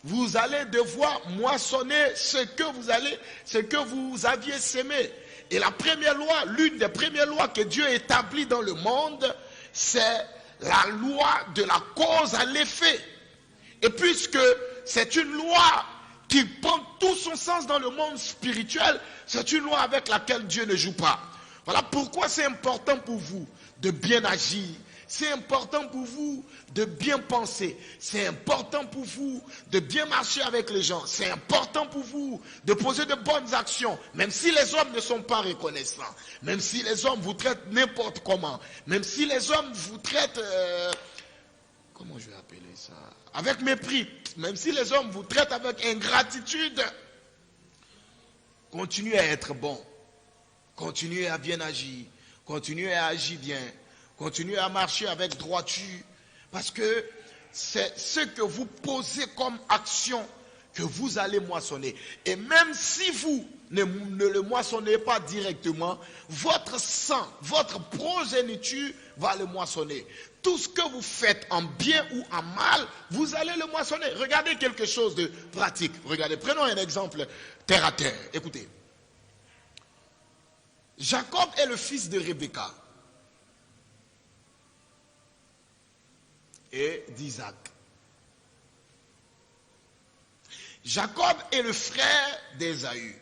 vous allez devoir moissonner ce que vous aviez sémé. Et la première loi, l'une des premières lois que Dieu établit dans le monde, c'est la loi de la cause à l'effet. Et puisque c'est une loi qui prend tout son sens dans le monde spirituel, c'est une loi avec laquelle Dieu ne joue pas. Voilà pourquoi c'est important pour vous de bien agir. C'est important pour vous de bien penser. C'est important pour vous de bien marcher avec les gens. C'est important pour vous de poser de bonnes actions. Même si les hommes ne sont pas reconnaissants. Même si les hommes vous traitent n'importe comment. Même si les hommes vous traitent... comment je vais appeler ça? Avec mépris. Même si les hommes vous traitent avec ingratitude. Continuez à être bon. Continuez à bien agir. Continuez à agir bien. Continuez à marcher avec droiture, parce que c'est ce que vous posez comme action que vous allez moissonner. Et même si vous ne le moissonnez pas directement, votre sang, votre progéniture va le moissonner. Tout ce que vous faites en bien ou en mal, vous allez le moissonner. Regardez quelque chose de pratique. Regardez, prenons un exemple terre à terre. Écoutez. Jacob est le fils de Rebecca et d'Isaac. Jacob est le frère d'Ésaü.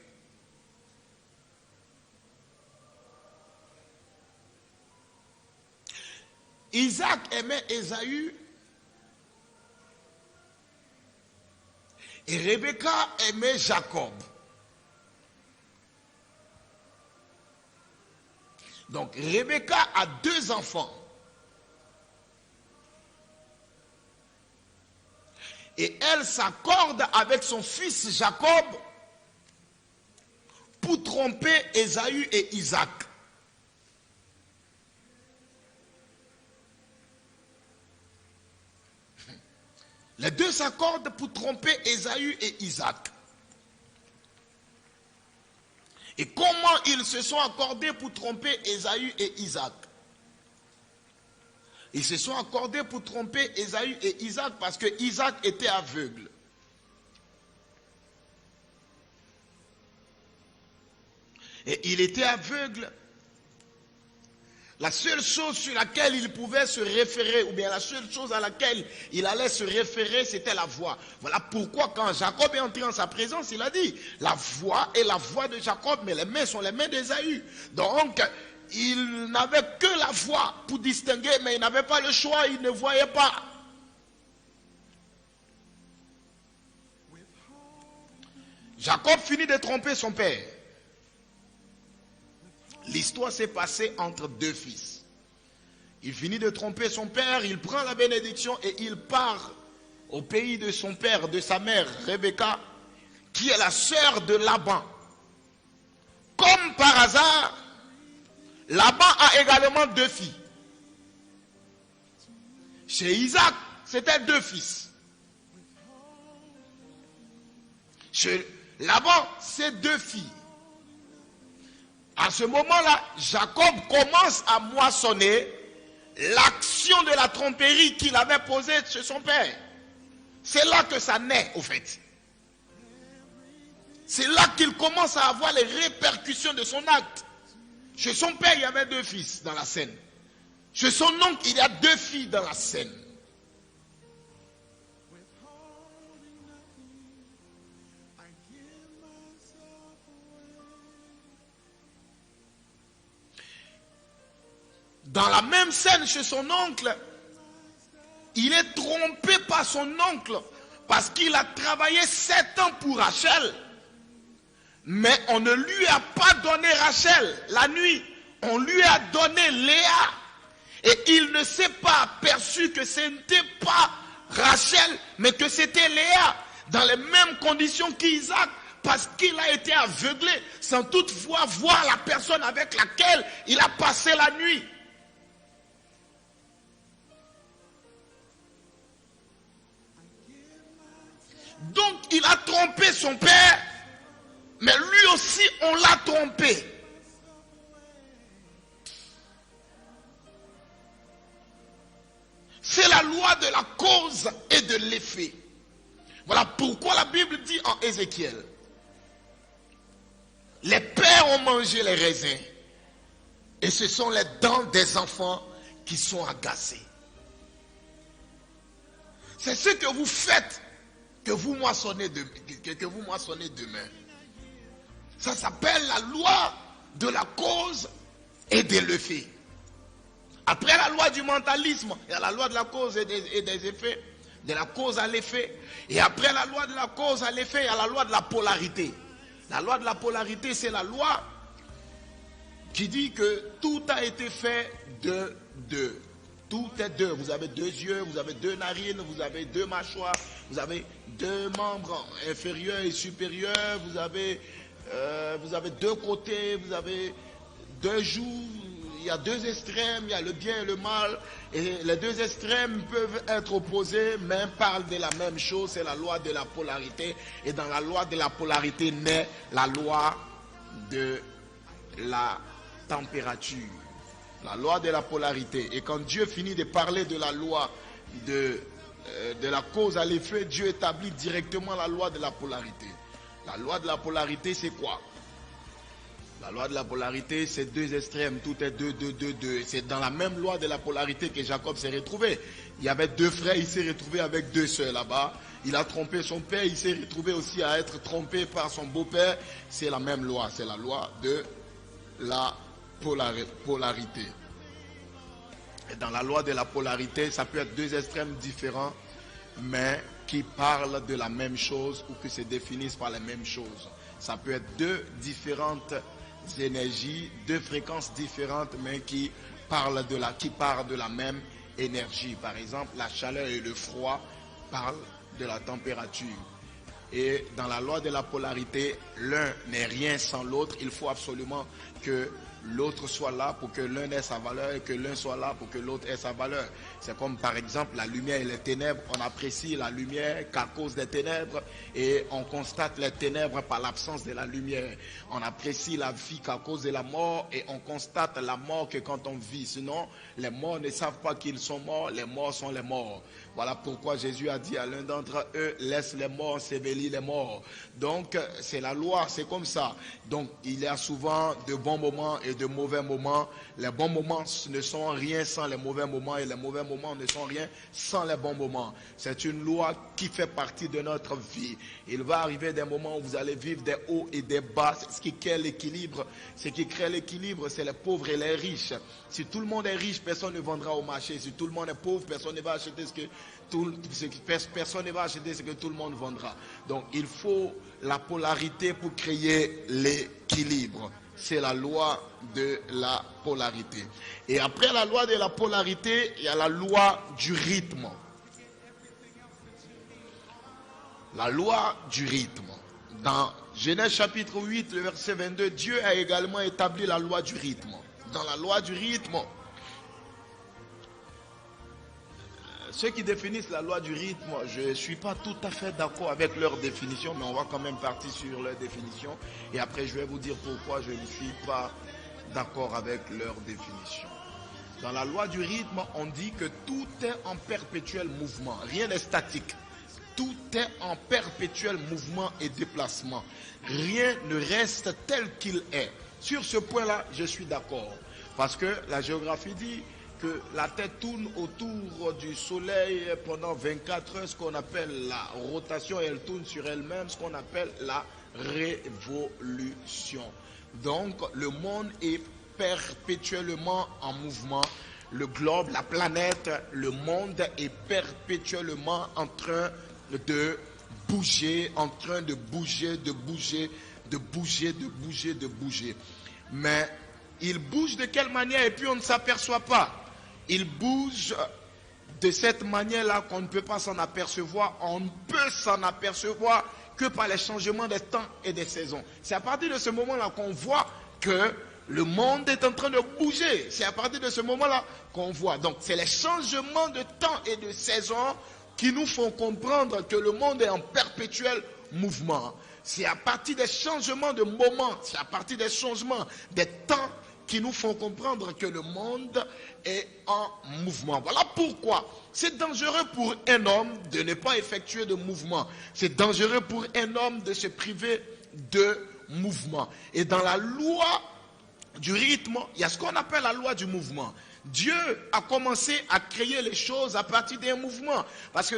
Isaac aimait Ésaü et Rebecca aimait Jacob. Donc Rebecca a 2 enfants. Et elle s'accorde avec son fils Jacob pour tromper Ésaü et Isaac. Les 2 s'accordent pour tromper Ésaü et Isaac. Et comment ils se sont accordés pour tromper Ésaü et Isaac? Ils se sont accordés pour tromper Ésaü et Isaac parce que Isaac était aveugle. Et il était aveugle. La seule chose sur laquelle il pouvait se référer, ou bien la seule chose à laquelle il allait se référer, c'était la voix. Voilà pourquoi quand Jacob est entré en sa présence, il a dit, la voix est la voix de Jacob, mais les mains sont les mains d'Ésaü. Donc, il n'avait que la voix pour distinguer, mais il n'avait pas le choix, il ne voyait pas. Jacob finit de tromper son père. L'histoire s'est passée entre 2 fils. Il finit de tromper son père, il prend la bénédiction et il part au pays de son père, de sa mère, Rebecca, qui est la sœur de Laban. Comme par hasard, Laban a également 2 filles. Chez Isaac, c'était 2 fils. Chez Laban, c'est 2 filles. À ce moment-là, Jacob commence à moissonner l'action de la tromperie qu'il avait posée chez son père. C'est là que ça naît, au fait. C'est là qu'il commence à avoir les répercussions de son acte. Chez son père, il y avait 2 fils dans la scène. Chez son oncle, il y a 2 filles dans la scène. Dans la même scène chez son oncle, il est trompé par son oncle parce qu'il a travaillé 7 ans pour Rachel. Mais on ne lui a pas donné Rachel la nuit. On lui a donné Léa. Et il ne s'est pas aperçu que ce n'était pas Rachel, mais que c'était Léa. Dans les mêmes conditions qu'Isaac, parce qu'il a été aveuglé, sans toutefois voir la personne avec laquelle il a passé la nuit. Donc il a trompé son père, mais lui aussi on l'a trompé. C'est la loi de la cause et de l'effet. Voilà pourquoi la Bible dit en Ézéchiel, les pères ont mangé les raisins et ce sont les dents des enfants qui sont agacées. C'est ce que vous faites que vous moissonnez demain. Ça s'appelle la loi de la cause et de l'effet. Après la loi du mentalisme, il y a la loi de la cause et des effets, de la cause à l'effet. Et après la loi de la cause à l'effet, il y a la loi de la polarité. La loi de la polarité, c'est la loi qui dit que tout a été fait de deux. Tout est deux. Vous avez deux yeux, vous avez deux narines, vous avez deux mâchoires, vous avez deux membres inférieurs et supérieurs, vous avez deux côtés, vous avez deux joues. Il y a deux extrêmes, il y a le bien et le mal, et les deux extrêmes peuvent être opposés, mais parlent de la même chose, c'est la loi de la polarité, et dans la loi de la polarité naît la loi de la température, la loi de la polarité. Et quand Dieu finit de parler de la loi de la cause à l'effet, Dieu établit directement la loi de la polarité. La loi de la polarité, c'est quoi? La loi de la polarité, c'est deux extrêmes, tout est deux. C'est dans la même loi de la polarité que Jacob s'est retrouvé. Il y avait deux frères, il s'est retrouvé avec deux sœurs là-bas. Il a trompé son père, il s'est retrouvé aussi à être trompé par son beau-père. C'est la même loi, c'est la loi de la polarité. Et dans la loi de la polarité, ça peut être deux extrêmes différents, mais qui parlent de la même chose ou qui se définissent par les mêmes choses. Ça peut être deux différentes énergies, deux fréquences différentes, mais qui parlent de la même énergie. Par exemple, la chaleur et le froid parlent de la température. Et dans la loi de la polarité, l'un n'est rien sans l'autre. Il faut absolument que l'autre soit là pour que l'un ait sa valeur et que l'un soit là pour que l'autre ait sa valeur. C'est comme par exemple la lumière et les ténèbres. On apprécie la lumière qu'à cause des ténèbres et on constate les ténèbres par l'absence de la lumière. On apprécie la vie qu'à cause de la mort et on constate la mort que quand on vit. Sinon, les morts ne savent pas qu'ils sont morts, les morts sont les morts. Voilà pourquoi Jésus a dit à l'un d'entre eux, laisse les morts ensevelir les morts. Donc, c'est la loi, c'est comme ça. Donc, il y a souvent de bons moments et de mauvais moments. Les bons moments ne sont rien sans les mauvais moments et les mauvais moments ne sont rien sans les bons moments. C'est une loi qui fait partie de notre vie. Il va arriver des moments où vous allez vivre des hauts et des bas. Ce qui crée l'équilibre, c'est les pauvres et les riches. Si tout le monde est riche, personne ne vendra au marché. Si tout le monde est pauvre, personne ne va acheter personne ne va acheter ce que tout le monde vendra. Donc il faut la polarité pour créer l'équilibre. C'est la loi de la polarité. Et après la loi de la polarité, il y a la loi du rythme. La loi du rythme. Dans Genèse chapitre 8, le verset 22, Dieu a également établi la loi du rythme. Dans la loi du rythme, ceux qui définissent la loi du rythme, je ne suis pas tout à fait d'accord avec leur définition, mais on va quand même partir sur leur définition. Et après, je vais vous dire pourquoi je ne suis pas d'accord avec leur définition. Dans la loi du rythme, on dit que tout est en perpétuel mouvement. Rien n'est statique. Tout est en perpétuel mouvement et déplacement. Rien ne reste tel qu'il est. Sur ce point-là, je suis d'accord. Parce que la géographie dit que la Terre tourne autour du Soleil pendant 24 heures, ce qu'on appelle la rotation, et elle tourne sur elle-même, ce qu'on appelle la révolution. Donc, le monde est perpétuellement en mouvement. Le globe, la planète, le monde est perpétuellement en train de bouger, de bouger, de bouger, de bouger. Mais il bouge de quelle manière et puis on ne s'aperçoit pas. Il bouge de cette manière-là qu'on ne peut pas s'en apercevoir. On ne peut s'en apercevoir que par les changements des temps et des saisons. C'est à partir de ce moment-là qu'on voit que le monde est en train de bouger. C'est à partir de ce moment-là qu'on voit. Donc, c'est les changements de temps et de saison qui nous font comprendre que le monde est en perpétuel mouvement. C'est à partir des changements de moments, c'est à partir des changements des temps qui nous font comprendre que le monde est en mouvement. Voilà pourquoi c'est dangereux pour un homme de ne pas effectuer de mouvement. C'est dangereux pour un homme de se priver de mouvement. Et dans la loi du rythme, il y a ce qu'on appelle la loi du mouvement. Dieu a commencé à créer les choses à partir d'un mouvement. Parce que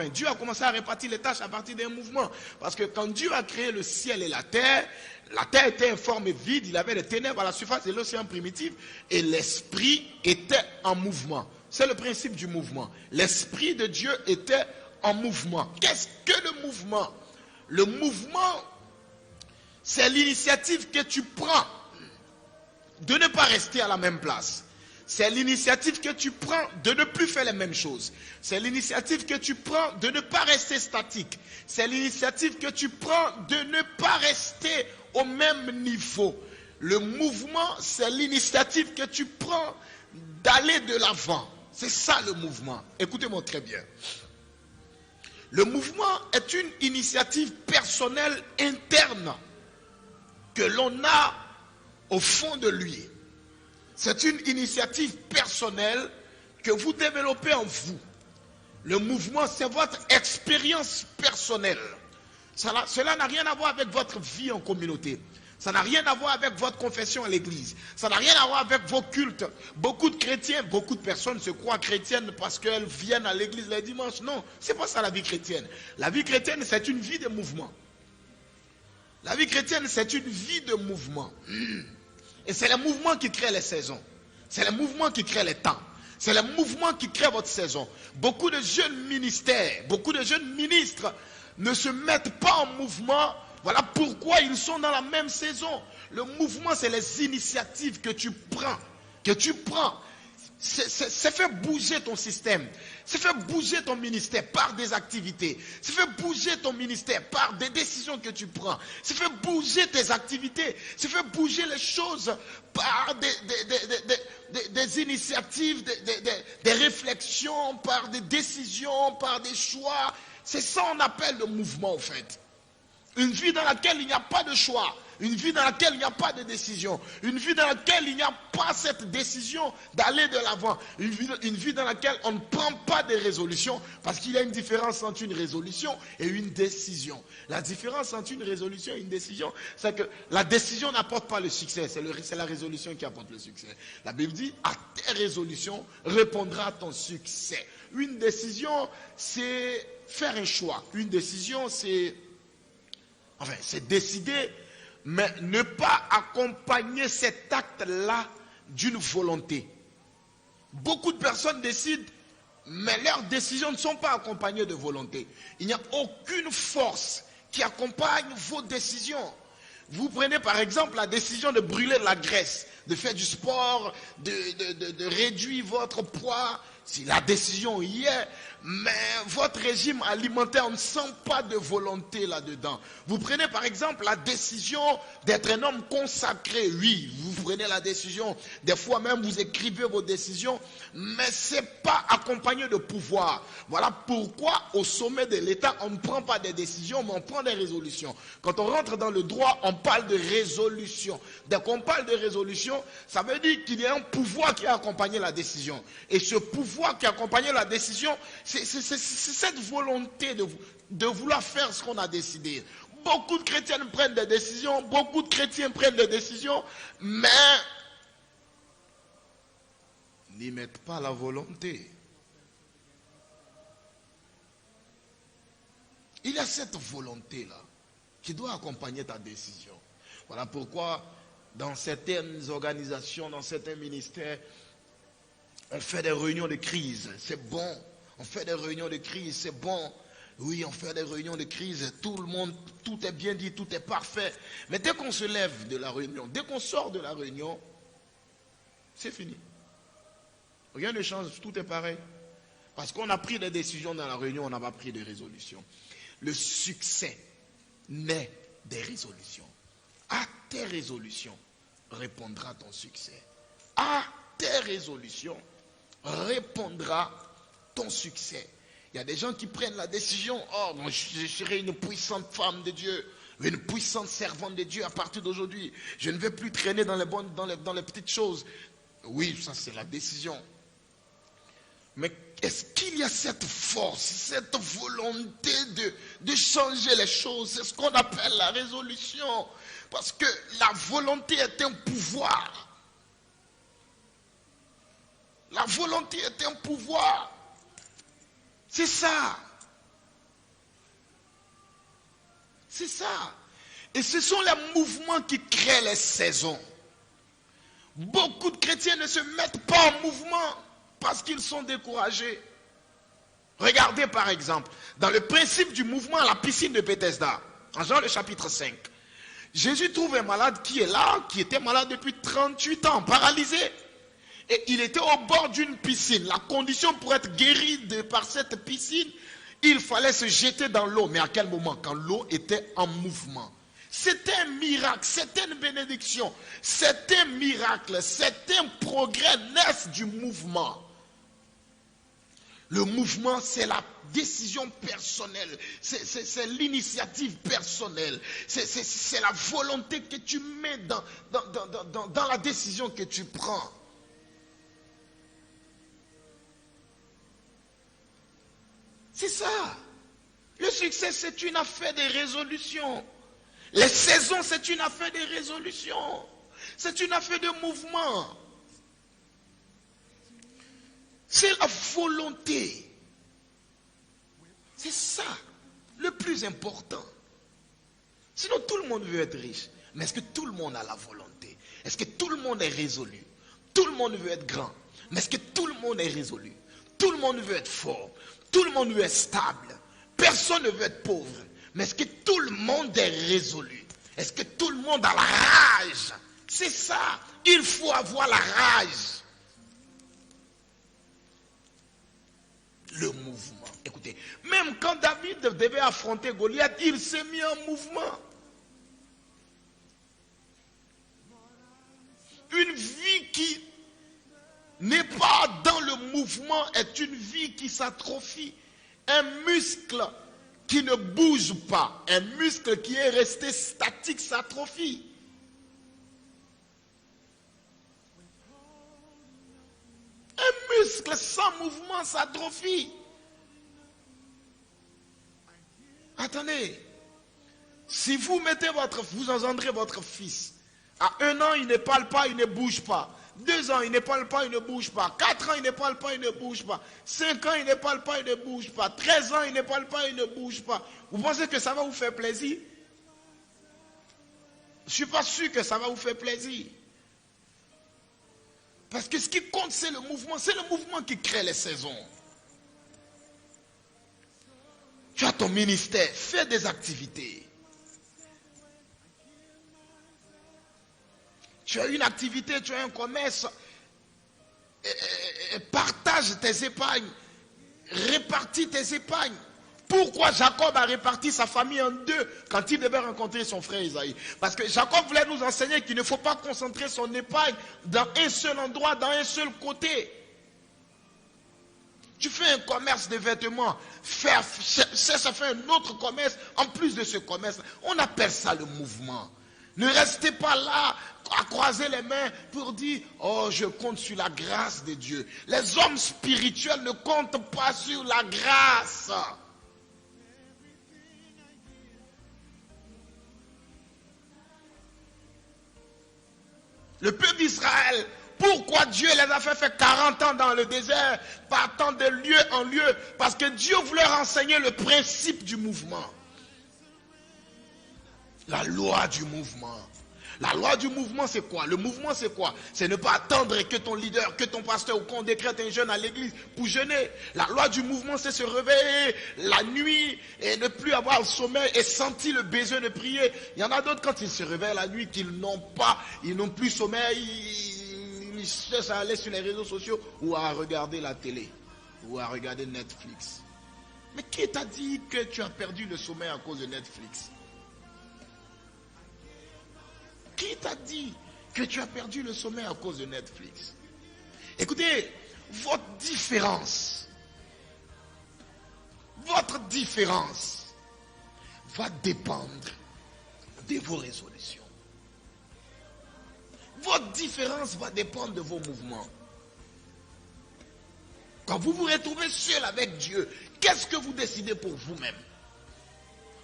Dieu a commencé à répartir les tâches à partir d'un mouvement. Parce que quand Dieu a créé le ciel et la terre était informe et vide, il avait des ténèbres à la surface de l'océan primitif et l'esprit était en mouvement. C'est le principe du mouvement. L'esprit de Dieu était en mouvement. Qu'est-ce que le mouvement? Le mouvement, c'est l'initiative que tu prends de ne pas rester à la même place. C'est l'initiative que tu prends de ne plus faire les mêmes choses. C'est l'initiative que tu prends de ne pas rester statique. C'est l'initiative que tu prends de ne pas rester au même niveau. Le mouvement, c'est l'initiative que tu prends d'aller de l'avant. C'est ça le mouvement. Écoutez-moi très bien. Le mouvement est une initiative personnelle interne que l'on a au fond de lui. C'est une initiative personnelle que vous développez en vous. Le mouvement, c'est votre expérience personnelle. Cela n'a rien à voir avec votre vie en communauté. Ça n'a rien à voir avec votre confession à l'église. Ça n'a rien à voir avec vos cultes. Beaucoup de chrétiens, beaucoup de personnes se croient chrétiennes parce qu'elles viennent à l'église les dimanches. Non, c'est pas ça la vie chrétienne. La vie chrétienne, c'est une vie de mouvement. La vie chrétienne, c'est une vie de mouvement. Et c'est le mouvement qui crée les saisons. C'est le mouvement qui crée les temps. C'est le mouvement qui crée votre saison. Beaucoup de jeunes ministères, beaucoup de jeunes ministres ne se mettent pas en mouvement. Voilà pourquoi ils sont dans la même saison. Le mouvement, c'est les initiatives que tu prends. C'est fait bouger ton système. C'est fait bouger ton ministère par des activités. C'est fait bouger ton ministère par des décisions que tu prends. C'est fait bouger tes activités. C'est fait bouger les choses par des initiatives, des réflexions, par des décisions, par des choix. C'est ça qu'on appelle le mouvement, en fait. Une vie dans laquelle il n'y a pas de choix. Une vie dans laquelle il n'y a pas de décision. Une vie dans laquelle il n'y a pas cette décision d'aller de l'avant. Une vie dans laquelle on ne prend pas de résolution. Parce qu'il y a une différence entre une résolution et une décision. La différence entre une résolution et une décision, c'est que la décision n'apporte pas le succès. C'est la résolution qui apporte le succès. La Bible dit, à tes résolutions répondra ton succès. Une décision, c'est faire un choix. Une décision, c'est décider, mais ne pas accompagner cet acte-là d'une volonté. Beaucoup de personnes décident, mais leurs décisions ne sont pas accompagnées de volonté. Il n'y a aucune force qui accompagne vos décisions. Vous prenez par exemple la décision de brûler de la graisse, de faire du sport, de réduire votre poids. Si la décision y est, mais votre régime alimentaire, on ne sent pas de volonté là-dedans. Vous prenez par exemple la décision d'être un homme consacré. Oui, vous prenez la décision, des fois même vous écrivez vos décisions, mais ce n'est pas accompagné de pouvoir. Voilà pourquoi au sommet de l'État, on ne prend pas des décisions, mais on prend des résolutions. Quand on rentre dans le droit, on parle de résolution. Dès qu'on parle de résolution, ça veut dire qu'il y a un pouvoir qui a accompagné la décision. Et ce pouvoir qui a accompagné la décision, c'est cette volonté de vouloir faire ce qu'on a décidé. Beaucoup de chrétiens prennent des décisions, beaucoup de chrétiens prennent des décisions, mais n'y mettent pas la volonté. Il y a cette volonté-là qui doit accompagner ta décision. Voilà pourquoi dans certaines organisations, dans certains ministères, on fait des réunions de crise, c'est bon. On fait des réunions de crise, c'est bon. Oui, on fait des réunions de crise, tout le monde, tout est bien dit, tout est parfait. Mais dès qu'on se lève de la réunion, dès qu'on sort de la réunion, c'est fini. Rien ne change, tout est pareil. Parce qu'on a pris des décisions dans la réunion, on n'a pas pris de résolutions. Le succès naît des résolutions. À tes résolutions répondra ton succès. À tes résolutions répondra ton succès. Il y a des gens qui prennent la décision, oh, moi, je serai une puissante femme de Dieu, une puissante servante de Dieu à partir d'aujourd'hui. Je ne vais plus traîner dans les petites choses. Oui, ça c'est la décision. Mais est-ce qu'il y a cette force, cette volonté de changer les choses? C'est ce qu'on appelle la résolution. Parce que la volonté est un pouvoir. La volonté est un pouvoir. C'est ça. C'est ça. Et ce sont les mouvements qui créent les saisons. Beaucoup de chrétiens ne se mettent pas en mouvement parce qu'ils sont découragés. Regardez par exemple, dans le principe du mouvement à la piscine de Bethesda, en Jean le chapitre 5, Jésus trouve un malade qui est là, qui était malade depuis 38 ans, paralysé. Et il était au bord d'une piscine. La condition pour être guéri par cette piscine, il fallait se jeter dans l'eau. Mais à quel moment? Quand l'eau était en mouvement. C'était un miracle, c'était une bénédiction, c'était un miracle, c'était un progrès naissant du mouvement. Le mouvement, c'est la décision personnelle, c'est l'initiative personnelle, c'est la volonté que tu mets dans la décision que tu prends. C'est ça. Le succès, c'est une affaire de résolution. Les saisons, c'est une affaire de résolution. C'est une affaire de mouvement. C'est la volonté. C'est ça le plus important. Sinon, tout le monde veut être riche. Mais est-ce que tout le monde a la volonté? Est-ce que tout le monde est résolu? Tout le monde veut être grand. Mais est-ce que tout le monde est résolu? Tout le monde veut être fort. Tout le monde veut être stable. Personne ne veut être pauvre. Mais est-ce que tout le monde est résolu? Est-ce que tout le monde a la rage? C'est ça. Il faut avoir la rage. Le mouvement. Écoutez, même quand David devait affronter Goliath, il s'est mis en mouvement. Une vie qui n'est pas dans le mouvement est une vie qui s'atrophie. Un muscle qui ne bouge pas, un muscle qui est resté statique s'atrophie. Un muscle sans mouvement s'atrophie. Attendez, si vous engendrez votre fils, à 1 an il ne parle pas, il ne bouge pas. 2 ans, il ne parle pas, il ne bouge pas. 4 ans, il ne parle pas, il ne bouge pas. 5 ans, il ne parle pas, il ne bouge pas. 13 ans, il ne parle pas, il ne bouge pas. Vous pensez que ça va vous faire plaisir? Je ne suis pas sûr que ça va vous faire plaisir. Parce que ce qui compte, c'est le mouvement. C'est le mouvement qui crée les saisons. Tu as ton ministère, fais des activités. Tu as une activité, tu as un commerce, partage tes épargnes, répartis tes épargnes. Pourquoi Jacob a réparti sa famille en 2 quand il devait rencontrer son frère Isaïe? Parce que Jacob voulait nous enseigner qu'il ne faut pas concentrer son épargne dans un seul endroit, dans un seul côté. Tu fais un commerce de vêtements, ça fait un autre commerce en plus de ce commerce. On appelle ça le mouvement. Ne restez pas là à croiser les mains pour dire « Oh, je compte sur la grâce de Dieu ». Les hommes spirituels ne comptent pas sur la grâce. Le peuple d'Israël, pourquoi Dieu les a fait faire 40 ans dans le désert, partant de lieu en lieu? Parce que Dieu voulait leur enseigner le principe du mouvement. La loi du mouvement. La loi du mouvement, c'est quoi? Le mouvement, c'est quoi? C'est ne pas attendre que ton leader, que ton pasteur ou qu'on décrète un jeûne à l'église pour jeûner. La loi du mouvement, c'est se réveiller la nuit et ne plus avoir le sommeil et sentir le besoin de prier. Il y en a d'autres, quand ils se réveillent la nuit, qu'ils n'ont plus sommeil, ils cherchent à aller sur les réseaux sociaux ou à regarder la télé ou à regarder Netflix. Mais qui t'a dit que tu as perdu le sommeil à cause de Netflix? Qui t'a dit que tu as perdu le sommeil à cause de Netflix? Écoutez, votre différence va dépendre de vos résolutions. Votre différence va dépendre de vos mouvements. Quand vous vous retrouvez seul avec Dieu, qu'est-ce que vous décidez pour vous-même?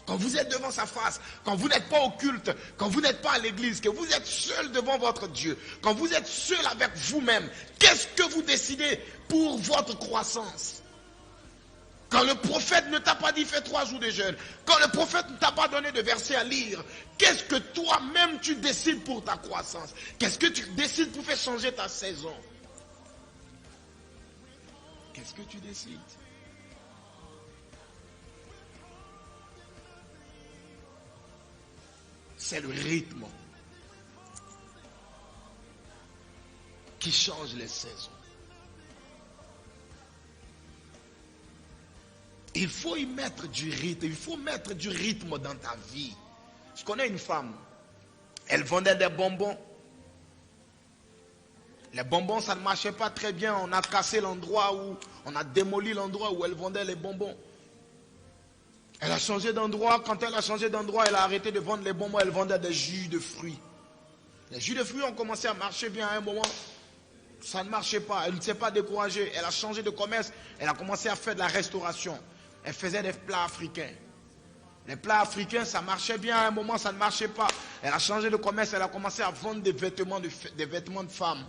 Quand vous êtes devant sa face, quand vous n'êtes pas au culte, quand vous n'êtes pas à l'église, que vous êtes seul devant votre Dieu, quand vous êtes seul avec vous-même, qu'est-ce que vous décidez pour votre croissance? Quand le prophète ne t'a pas dit fais 3 jours de jeûne, quand le prophète ne t'a pas donné de versets à lire, qu'est-ce que toi-même tu décides pour ta croissance? Qu'est-ce que tu décides pour faire changer ta saison? Qu'est-ce que tu décides? C'est le rythme qui change les saisons. Il faut y mettre du rythme, il faut mettre du rythme dans ta vie. Je connais une femme, elle vendait des bonbons. Les bonbons, ça ne marchait pas très bien. On a cassé l'endroit on a démoli l'endroit où elle vendait les bonbons. Elle a changé d'endroit. Quand elle a changé d'endroit, elle a arrêté de vendre les bonbons. Elle vendait des jus de fruits. Les jus de fruits ont commencé à marcher bien à un moment. Ça ne marchait pas. Elle ne s'est pas découragée. Elle a changé de commerce. Elle a commencé à faire de la restauration. Elle faisait des plats africains. Les plats africains, ça marchait bien à un moment, ça ne marchait pas. Elle a changé de commerce. Elle a commencé à vendre des vêtements de femmes.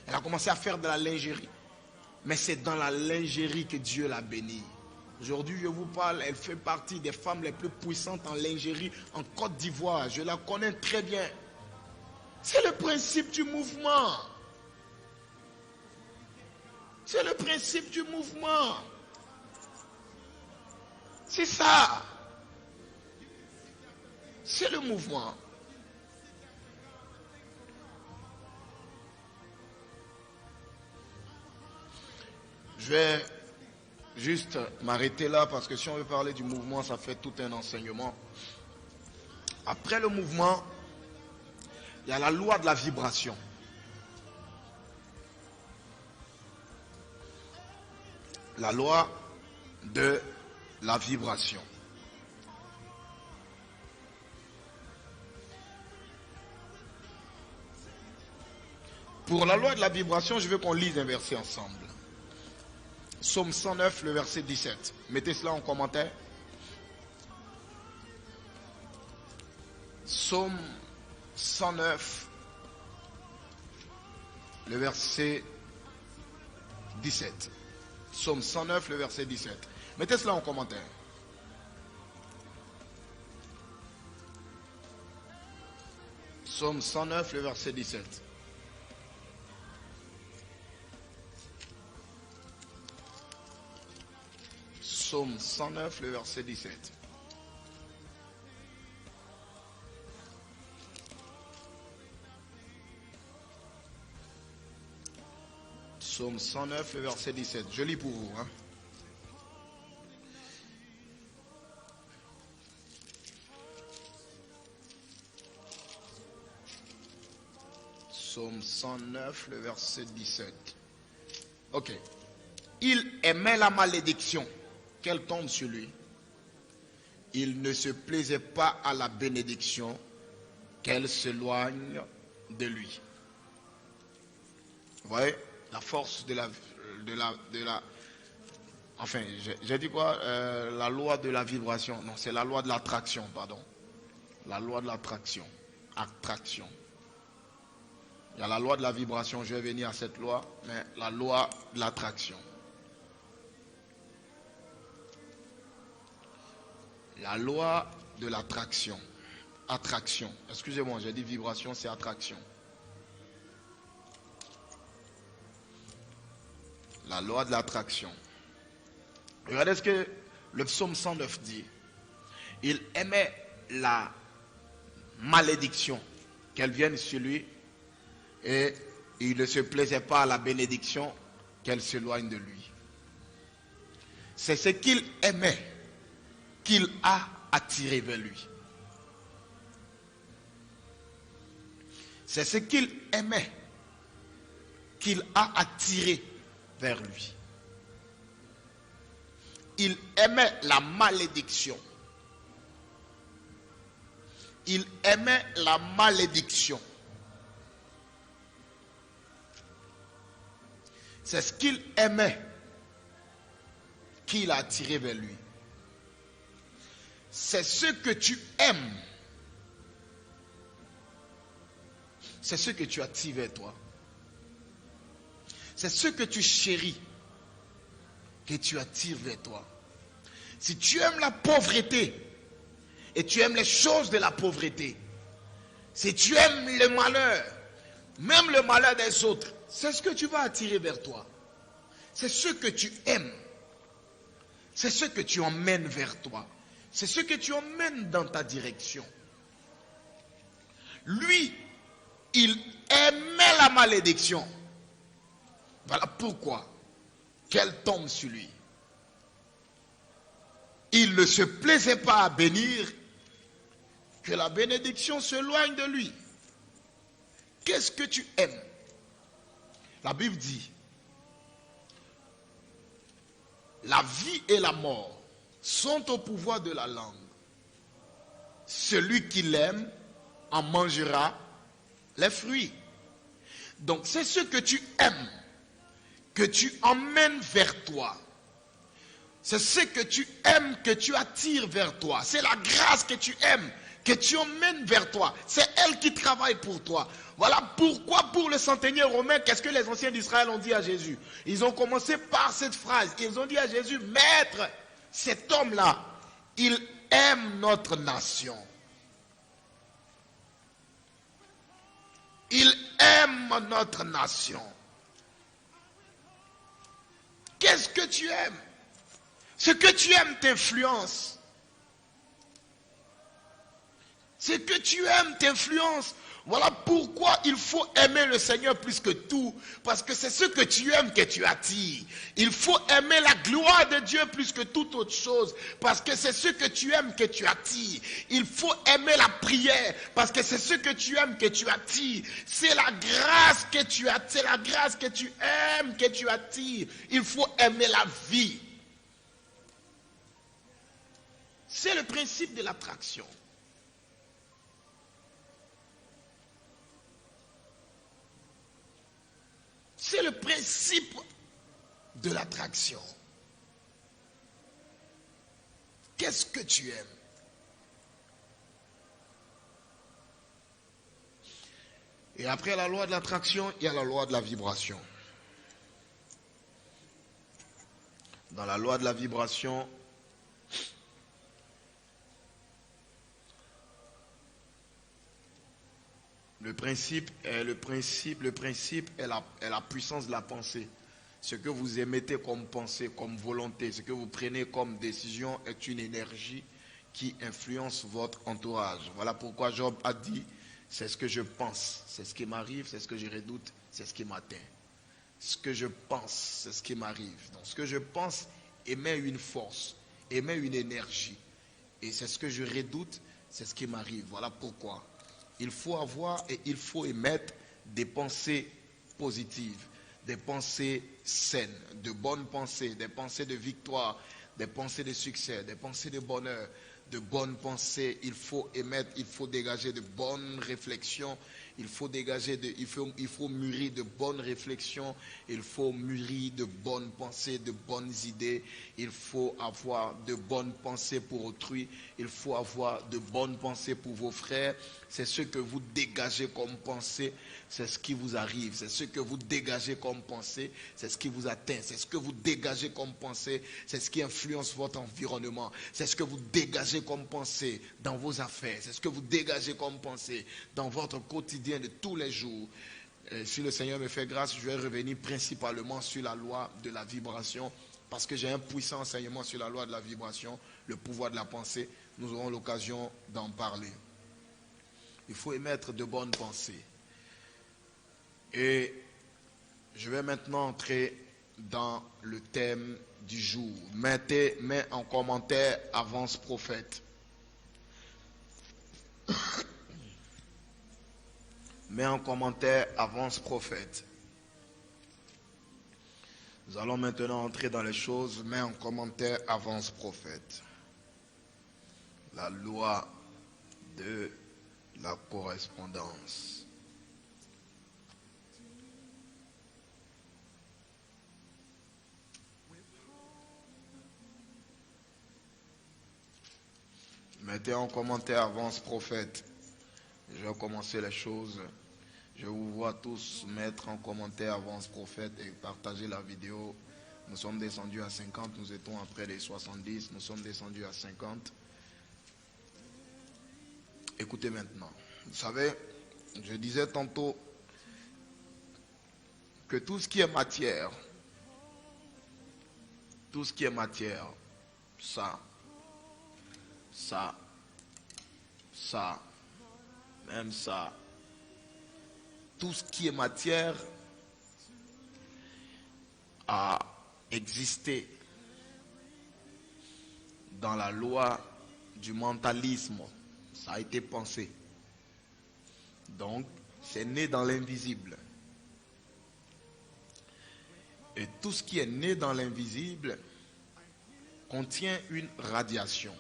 Elle a commencé à faire de la lingerie. Mais c'est dans la lingerie que Dieu l'a bénie. Aujourd'hui, je vous parle, elle fait partie des femmes les plus puissantes en lingerie en Côte d'Ivoire. Je la connais très bien. C'est le principe du mouvement. C'est le principe du mouvement. C'est ça. C'est le mouvement. Je vais juste m'arrêter là parce que si on veut parler du mouvement, ça fait tout un enseignement. Après le mouvement, il y a la loi de la vibration. La loi de la vibration. Pour la loi de la vibration, je veux qu'on lise un verset ensemble. Psaume 109, le verset 17. Mettez cela en commentaire. Psaume 109, le verset 17. Psaume 109, le verset 17. Mettez cela en commentaire. Psaume 109, le verset 17. Psaume 109, le verset 17. Psaume 109, le verset 17. Je lis pour vous. Psaume 109, le verset 17. Ok. Il aimait la malédiction qu'elle tombe sur lui. Il ne se plaisait pas à la bénédiction qu'elle s'éloigne de lui. Vous voyez la force de la enfin, j'ai dit quoi? La loi de la vibration. Non, c'est la loi de l'attraction, pardon. La loi de l'attraction. Attraction. Il y a la loi de la vibration, je vais venir à cette loi, mais la loi de l'attraction. La loi de l'attraction. attraction. Excusez-moi, j'ai dit vibration, c'est attraction. La loi de l'attraction. Regardez ce que le psaume 109 dit. Il aimait la malédiction, qu'elle vienne sur lui, et il ne se plaisait pas à la bénédiction, qu'elle s'éloigne de lui. C'est ce qu'il aimait qu'il a attiré vers lui. C'est ce qu'il aimait qu'il a attiré vers lui. Il aimait la malédiction. Il aimait la malédiction. C'est ce qu'il aimait qu'il a attiré vers lui. C'est ce que tu aimes. C'est ce que tu attires vers toi. C'est ce que tu chéris que tu attires vers toi. Si tu aimes la pauvreté et tu aimes les choses de la pauvreté, si tu aimes le malheur, même le malheur des autres, c'est ce que tu vas attirer vers toi. C'est ce que tu aimes. C'est ce que tu emmènes vers toi. C'est ce que tu emmènes dans ta direction. Lui, il aimait la malédiction. Voilà pourquoi qu'elle tombe sur lui. Il ne se plaisait pas à bénir, que la bénédiction s'éloigne de lui. Qu'est-ce que tu aimes? La Bible dit, la vie et la mort sont au pouvoir de la langue. Celui qui l'aime en mangera les fruits. Donc c'est ce que tu aimes que tu emmènes vers toi. C'est ce que tu aimes que tu attires vers toi. C'est la grâce que tu aimes que tu emmènes vers toi. C'est elle qui travaille pour toi. Voilà pourquoi pour le centenier romain, qu'est-ce que les anciens d'Israël ont dit à Jésus? Ils ont commencé par cette phrase. Ils ont dit à Jésus, Maître, cet homme-là, il aime notre nation. Il aime notre nation. Qu'est-ce que tu aimes? Ce que tu aimes t'influence. Ce que tu aimes t'influence. Voilà pourquoi il faut aimer le Seigneur plus que tout. Parce que c'est ce que tu aimes que tu attires. Il faut aimer la gloire de Dieu plus que toute autre chose. Parce que c'est ce que tu aimes que tu attires. Il faut aimer la prière. Parce que c'est ce que tu aimes que tu attires. C'est la grâce que tu attires. C'est la grâce que tu aimes que tu attires. Il faut aimer la vie. C'est le principe de l'attraction. C'est le principe de l'attraction. Qu'est-ce que tu aimes? Et après la loi de l'attraction, il y a la loi de la vibration. Dans la loi de la vibration, le principe est la puissance de la pensée. Ce que vous émettez comme pensée, comme volonté, ce que vous prenez comme décision est une énergie qui influence votre entourage. Voilà pourquoi Job a dit, c'est ce que je pense, c'est ce qui m'arrive, c'est ce que je redoute, c'est ce qui m'atteint. Ce que je pense, c'est ce qui m'arrive. Donc ce que je pense émet une force, émet une énergie. Et c'est ce que je redoute, c'est ce qui m'arrive. Voilà pourquoi il faut avoir et il faut émettre des pensées positives, des pensées saines, de bonnes pensées, des pensées de victoire, des pensées de succès, des pensées de bonheur, de bonnes pensées. Il faut émettre, il faut dégager de bonnes réflexions, il faut mûrir de bonnes réflexions, il faut mûrir de bonnes pensées, de bonnes idées, il faut avoir de bonnes pensées pour autrui, il faut avoir de bonnes pensées pour vos frères. C'est ce que vous dégagez comme pensée, c'est ce qui vous arrive. C'est ce que vous dégagez comme pensée, c'est ce qui vous atteint. C'est ce que vous dégagez comme pensée, c'est ce qui influence votre environnement. C'est ce que vous dégagez dégagez comme pensée dans vos affaires, c'est ce que vous dégagez comme pensée dans votre quotidien de tous les jours. Si le Seigneur me fait grâce, je vais revenir principalement sur la loi de la vibration, parce que j'ai un puissant enseignement sur la loi de la vibration, le pouvoir de la pensée. Nous aurons l'occasion d'en parler. Il faut émettre de bonnes pensées. Et je vais maintenant entrer dans le thème du jour. Mets en commentaire avance prophète. Mets en commentaire avance prophète. Nous allons maintenant entrer dans les choses. Mets en commentaire avance prophète. La loi de la correspondance. Mettez en commentaire avance prophète. Je vais commencer les choses. Je vous vois tous mettre en commentaire avance prophète et partager la vidéo. Nous sommes descendus à 50, nous étions à près des 70, nous sommes descendus à 50. Écoutez maintenant. Vous savez, je disais tantôt que tout ce qui est matière, ça, même ça, tout ce qui est matière a existé dans la loi du mentalisme. Ça a été pensé. Donc, c'est né dans l'invisible. Et tout ce qui est né dans l'invisible contient une radiation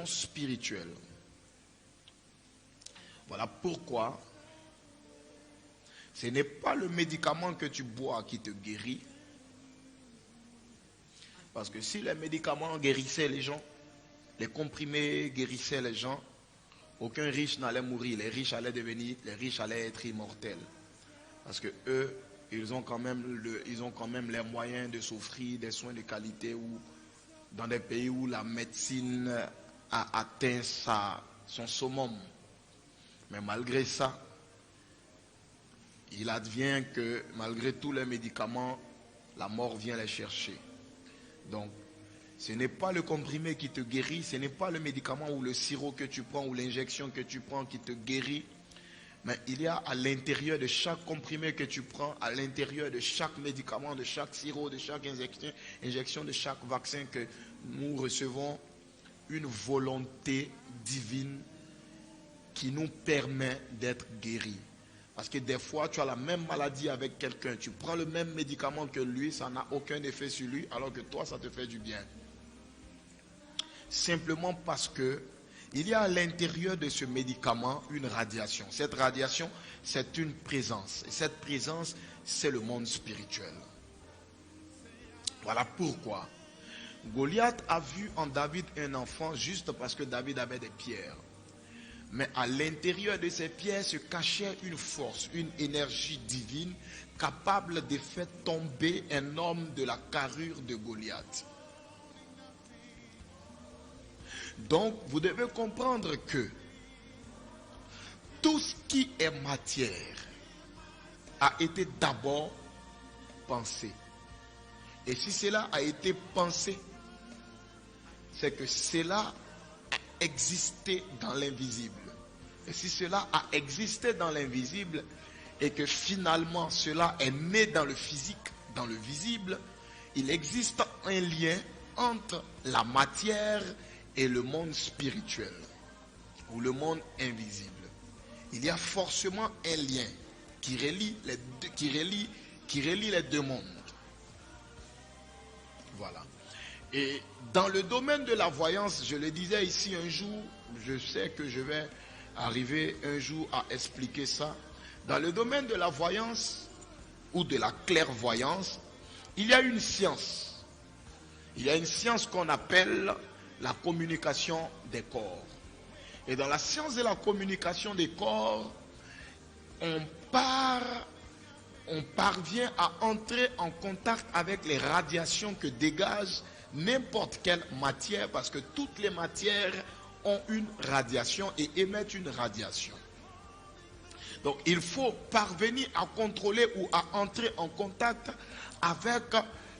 spirituelle. Voilà pourquoi ce n'est pas le médicament que tu bois qui te guérit. Parce que si les médicaments guérissaient les gens, les comprimés guérissaient les gens, aucun riche n'allait mourir. Les riches allaient être immortels. Parce que eux, ils ont quand même les moyens de s'offrir des soins de qualité ou dans des pays où la médecine a atteint son summum. Mais malgré ça, il advient que malgré tous les médicaments, la mort vient les chercher. Donc, ce n'est pas le comprimé qui te guérit, ce n'est pas le médicament ou le sirop que tu prends ou l'injection que tu prends qui te guérit. Mais il y a à l'intérieur de chaque comprimé que tu prends, à l'intérieur de chaque médicament, de chaque sirop, de chaque injection, de chaque vaccin que nous recevons, une volonté divine qui nous permet d'être guéris. Parce que des fois, tu as la même maladie avec quelqu'un, tu prends le même médicament que lui, ça n'a aucun effet sur lui, alors que toi, ça te fait du bien. Simplement parce que il y a à l'intérieur de ce médicament une radiation. Cette radiation, c'est une présence. Et cette présence, c'est le monde spirituel. Voilà pourquoi Goliath a vu en David un enfant juste parce que David avait des pierres. Mais à l'intérieur de ces pierres se cachait une force, une énergie divine capable de faire tomber un homme de la carrure de Goliath. Donc, vous devez comprendre que tout ce qui est matière a été d'abord pensé. Et si cela a été pensé, c'est que cela a existé dans l'invisible. Et si cela a existé dans l'invisible et que finalement cela est né dans le physique, dans le visible, il existe un lien entre la matière et le monde spirituel ou le monde invisible. Il y a forcément un lien qui relie les deux mondes. Voilà. Et dans le domaine de la voyance, je le disais ici un jour, je sais que je vais arriver un jour à expliquer ça. Dans le domaine de la voyance ou de la clairvoyance, il y a une science. Il y a une science qu'on appelle la communication des corps. Et dans la science de la communication des corps, on parvient à entrer en contact avec les radiations que dégagent n'importe quelle matière, parce que toutes les matières ont une radiation et émettent une radiation. Donc il faut parvenir à contrôler ou à entrer en contact avec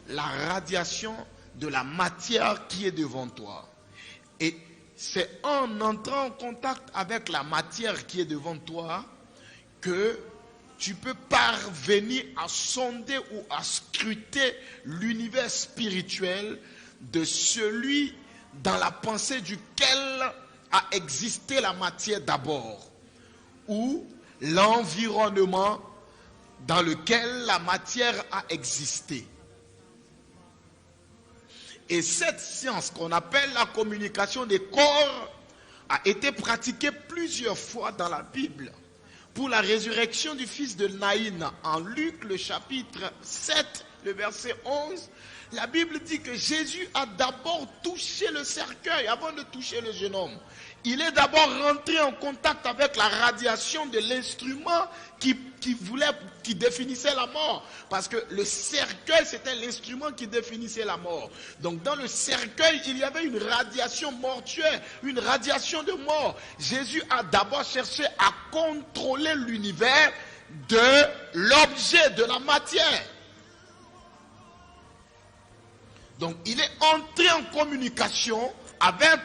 la radiation de la matière qui est devant toi. Et c'est en entrant en contact avec la matière qui est devant toi que tu peux parvenir à sonder ou à scruter l'univers spirituel de celui dans la pensée duquel a existé la matière d'abord, ou l'environnement dans lequel la matière a existé. Et cette science qu'on appelle la communication des corps a été pratiquée plusieurs fois dans la Bible. Pour la résurrection du fils de Naïn, en Luc le chapitre 7, le verset 11, la Bible dit que Jésus a d'abord touché le cercueil avant de toucher le jeune homme. Il est d'abord rentré en contact avec la radiation de l'instrument qui définissait la mort. Parce que le cercueil, c'était l'instrument qui définissait la mort. Donc dans le cercueil, il y avait une radiation mortuaire, une radiation de mort. Jésus a d'abord cherché à contrôler l'univers de l'objet, de la matière. Donc il est entré en communication avec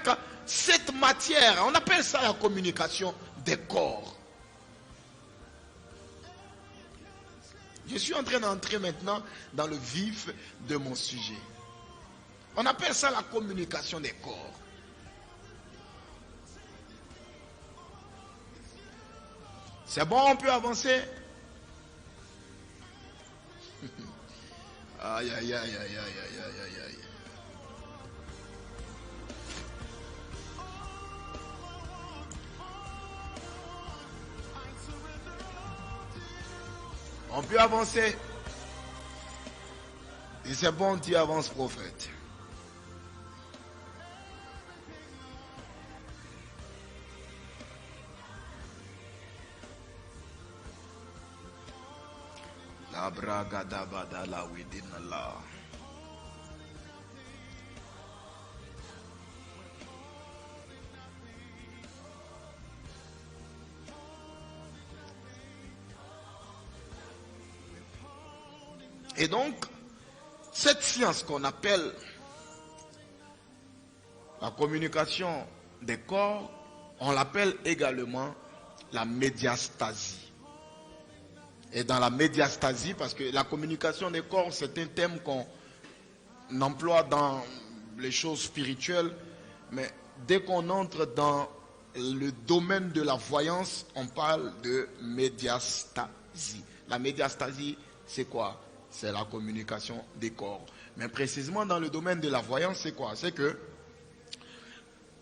cette matière. On appelle ça la communication des corps. Je suis en train d'entrer maintenant dans le vif de mon sujet. On appelle ça la communication des corps. C'est bon, on peut avancer? Aïe, aïe, aïe, aïe, aïe, aïe, aïe, aïe. On peut avancer. Et c'est bon, tu avances, prophète. La braga dabada la widinala. Et donc, cette science qu'on appelle la communication des corps, on l'appelle également la médiastasie. Et dans la médiastasie, parce que la communication des corps, c'est un thème qu'on emploie dans les choses spirituelles, mais dès qu'on entre dans le domaine de la voyance, on parle de médiastasie. La médiastasie, c'est quoi? C'est la communication des corps. Mais précisément dans le domaine de la voyance, c'est quoi? C'est que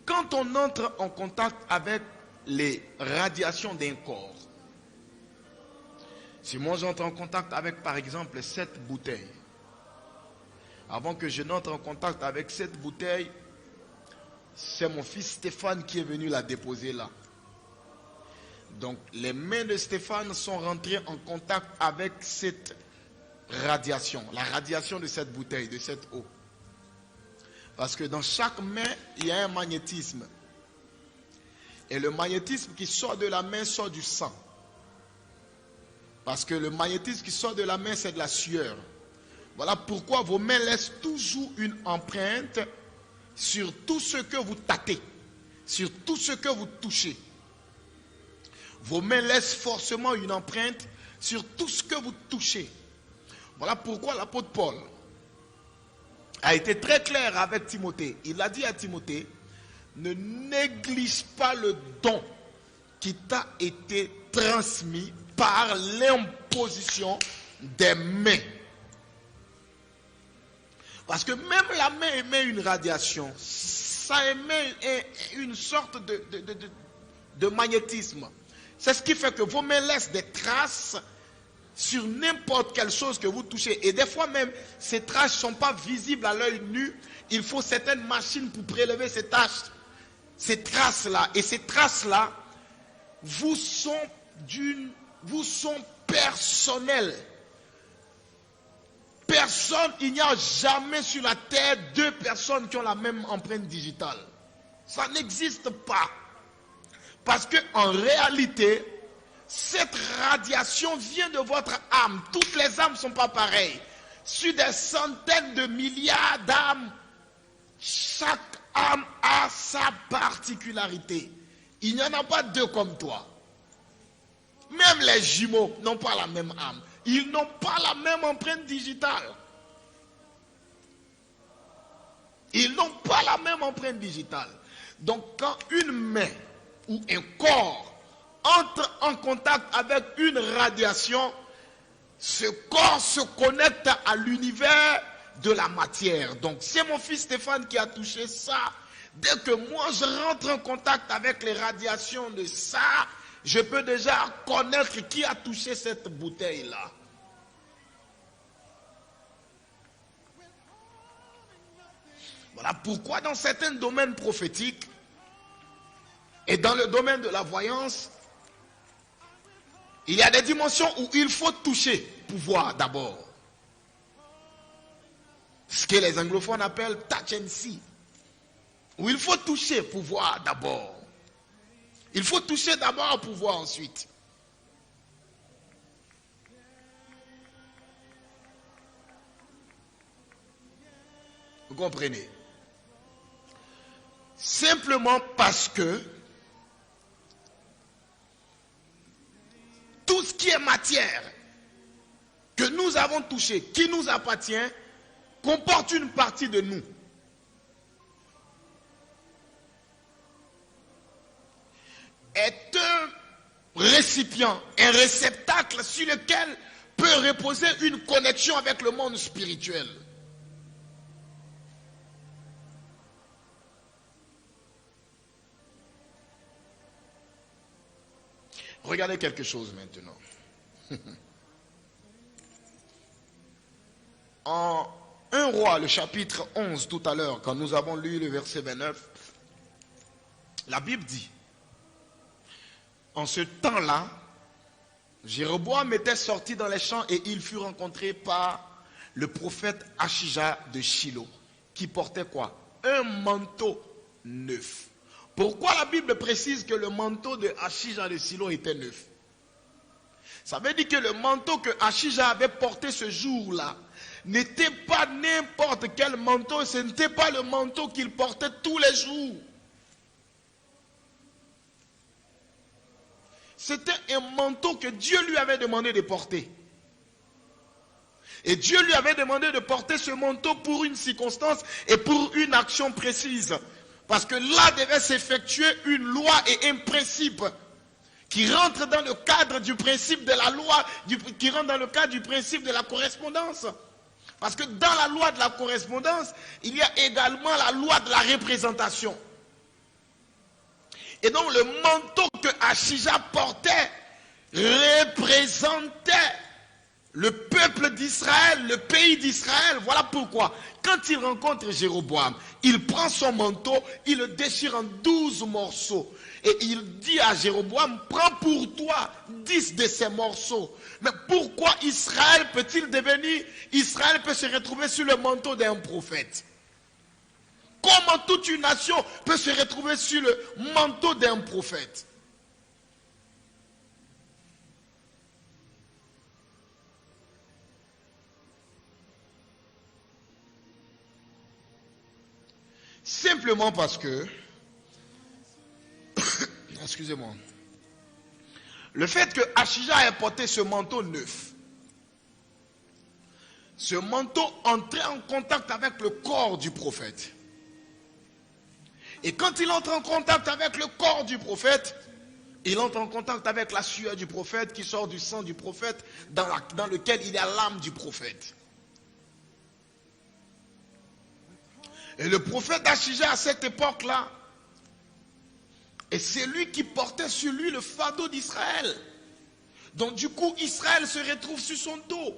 quand on entre en contact avec les radiations d'un corps, si moi j'entre en contact avec par exemple cette bouteille, avant que je n'entre en contact avec cette bouteille, c'est mon fils Stéphane qui est venu la déposer là. Donc les mains de Stéphane sont rentrées en contact avec cette radiation, la radiation de cette bouteille, de cette eau. Parce que dans chaque main, il y a un magnétisme. Et le magnétisme qui sort de la main sort du sang. Parce que le magnétisme qui sort de la main, c'est de la sueur. Voilà pourquoi vos mains laissent toujours une empreinte sur tout ce que vous tâtez, sur tout ce que vous touchez. Vos mains laissent forcément une empreinte sur tout ce que vous touchez. Voilà pourquoi l'apôtre Paul a été très clair avec Timothée. Il a dit à Timothée, ne néglige pas le don qui t'a été transmis par l'imposition des mains. Parce que même la main émet une radiation. Ça émet une sorte de magnétisme. C'est ce qui fait que vos mains laissent des traces sur n'importe quelle chose que vous touchez. Et des fois même, ces traces ne sont pas visibles à l'œil nu. Il faut certaines machines pour prélever ces traces-là. Et ces traces-là vous sont personnelles. personne, il n'y a jamais sur la terre deux personnes qui ont la même empreinte digitale. Ça n'existe pas. Parce qu'en réalité, cette radiation vient de votre âme. Toutes les âmes ne sont pas pareilles. Sur des centaines de milliards d'âmes, chaque âme a sa particularité. Il n'y en a pas deux comme toi. Même les jumeaux n'ont pas la même âme. Ils n'ont pas la même empreinte digitale. Ils n'ont pas la même empreinte digitale. Donc quand une main ou un corps entre en contact avec une radiation, ce corps se connecte à l'univers de la matière. Donc c'est mon fils Stéphane qui a touché ça. Dès que moi je rentre en contact avec les radiations de ça, je peux déjà connaître qui a touché cette bouteille-là. Voilà pourquoi dans certains domaines prophétiques et dans le domaine de la voyance, il y a des dimensions où il faut toucher pour voir d'abord. Ce que les anglophones appellent touch and see. Où il faut toucher pour voir d'abord. Il faut toucher d'abord pour voir ensuite. Vous comprenez? Simplement parce que tout ce qui est matière que nous avons touché, qui nous appartient, comporte une partie de nous. Est un récipient, un réceptacle sur lequel peut reposer une connexion avec le monde spirituel. Regardez quelque chose maintenant. En 1 Roi, le chapitre 11, tout à l'heure, quand nous avons lu le verset 29, la Bible dit, en ce temps-là, Jéroboam était sorti dans les champs et il fut rencontré par le prophète Achija de Shilo, qui portait quoi? Un manteau neuf. Pourquoi la Bible précise que le manteau de Achija de Shilo était neuf? Ça veut dire que le manteau que Achija avait porté ce jour-là n'était pas n'importe quel manteau, ce n'était pas le manteau qu'il portait tous les jours. C'était un manteau que Dieu lui avait demandé de porter. Et Dieu lui avait demandé de porter ce manteau pour une circonstance et pour une action précise. Parce que là devait s'effectuer une loi et un principe qui rentre dans le cadre du principe de la loi, qui rentre dans le cadre du principe de la correspondance. Parce que dans la loi de la correspondance, il y a également la loi de la représentation. Et donc le manteau que Achija portait représentait le peuple d'Israël, le pays d'Israël. Voilà pourquoi, quand il rencontre Jéroboam, il prend son manteau, il le déchire en 12 morceaux. Et il dit à Jéroboam, prends pour toi 10 de ces morceaux. Mais pourquoi Israël peut-il devenir, Israël peut se retrouver sur le manteau d'un prophète? Comment toute une nation peut se retrouver sur le manteau d'un prophète? Simplement parce que, excusez-moi, le fait que Achija ait porté ce manteau neuf, ce manteau entrait en contact avec le corps du prophète. Et quand il entre en contact avec le corps du prophète, il entre en contact avec la sueur du prophète qui sort du sang du prophète dans lequel il y a l'âme du prophète. Et le prophète Achija à cette époque-là, et c'est lui qui portait sur lui le fardeau d'Israël. Donc du coup, Israël se retrouve sur son dos.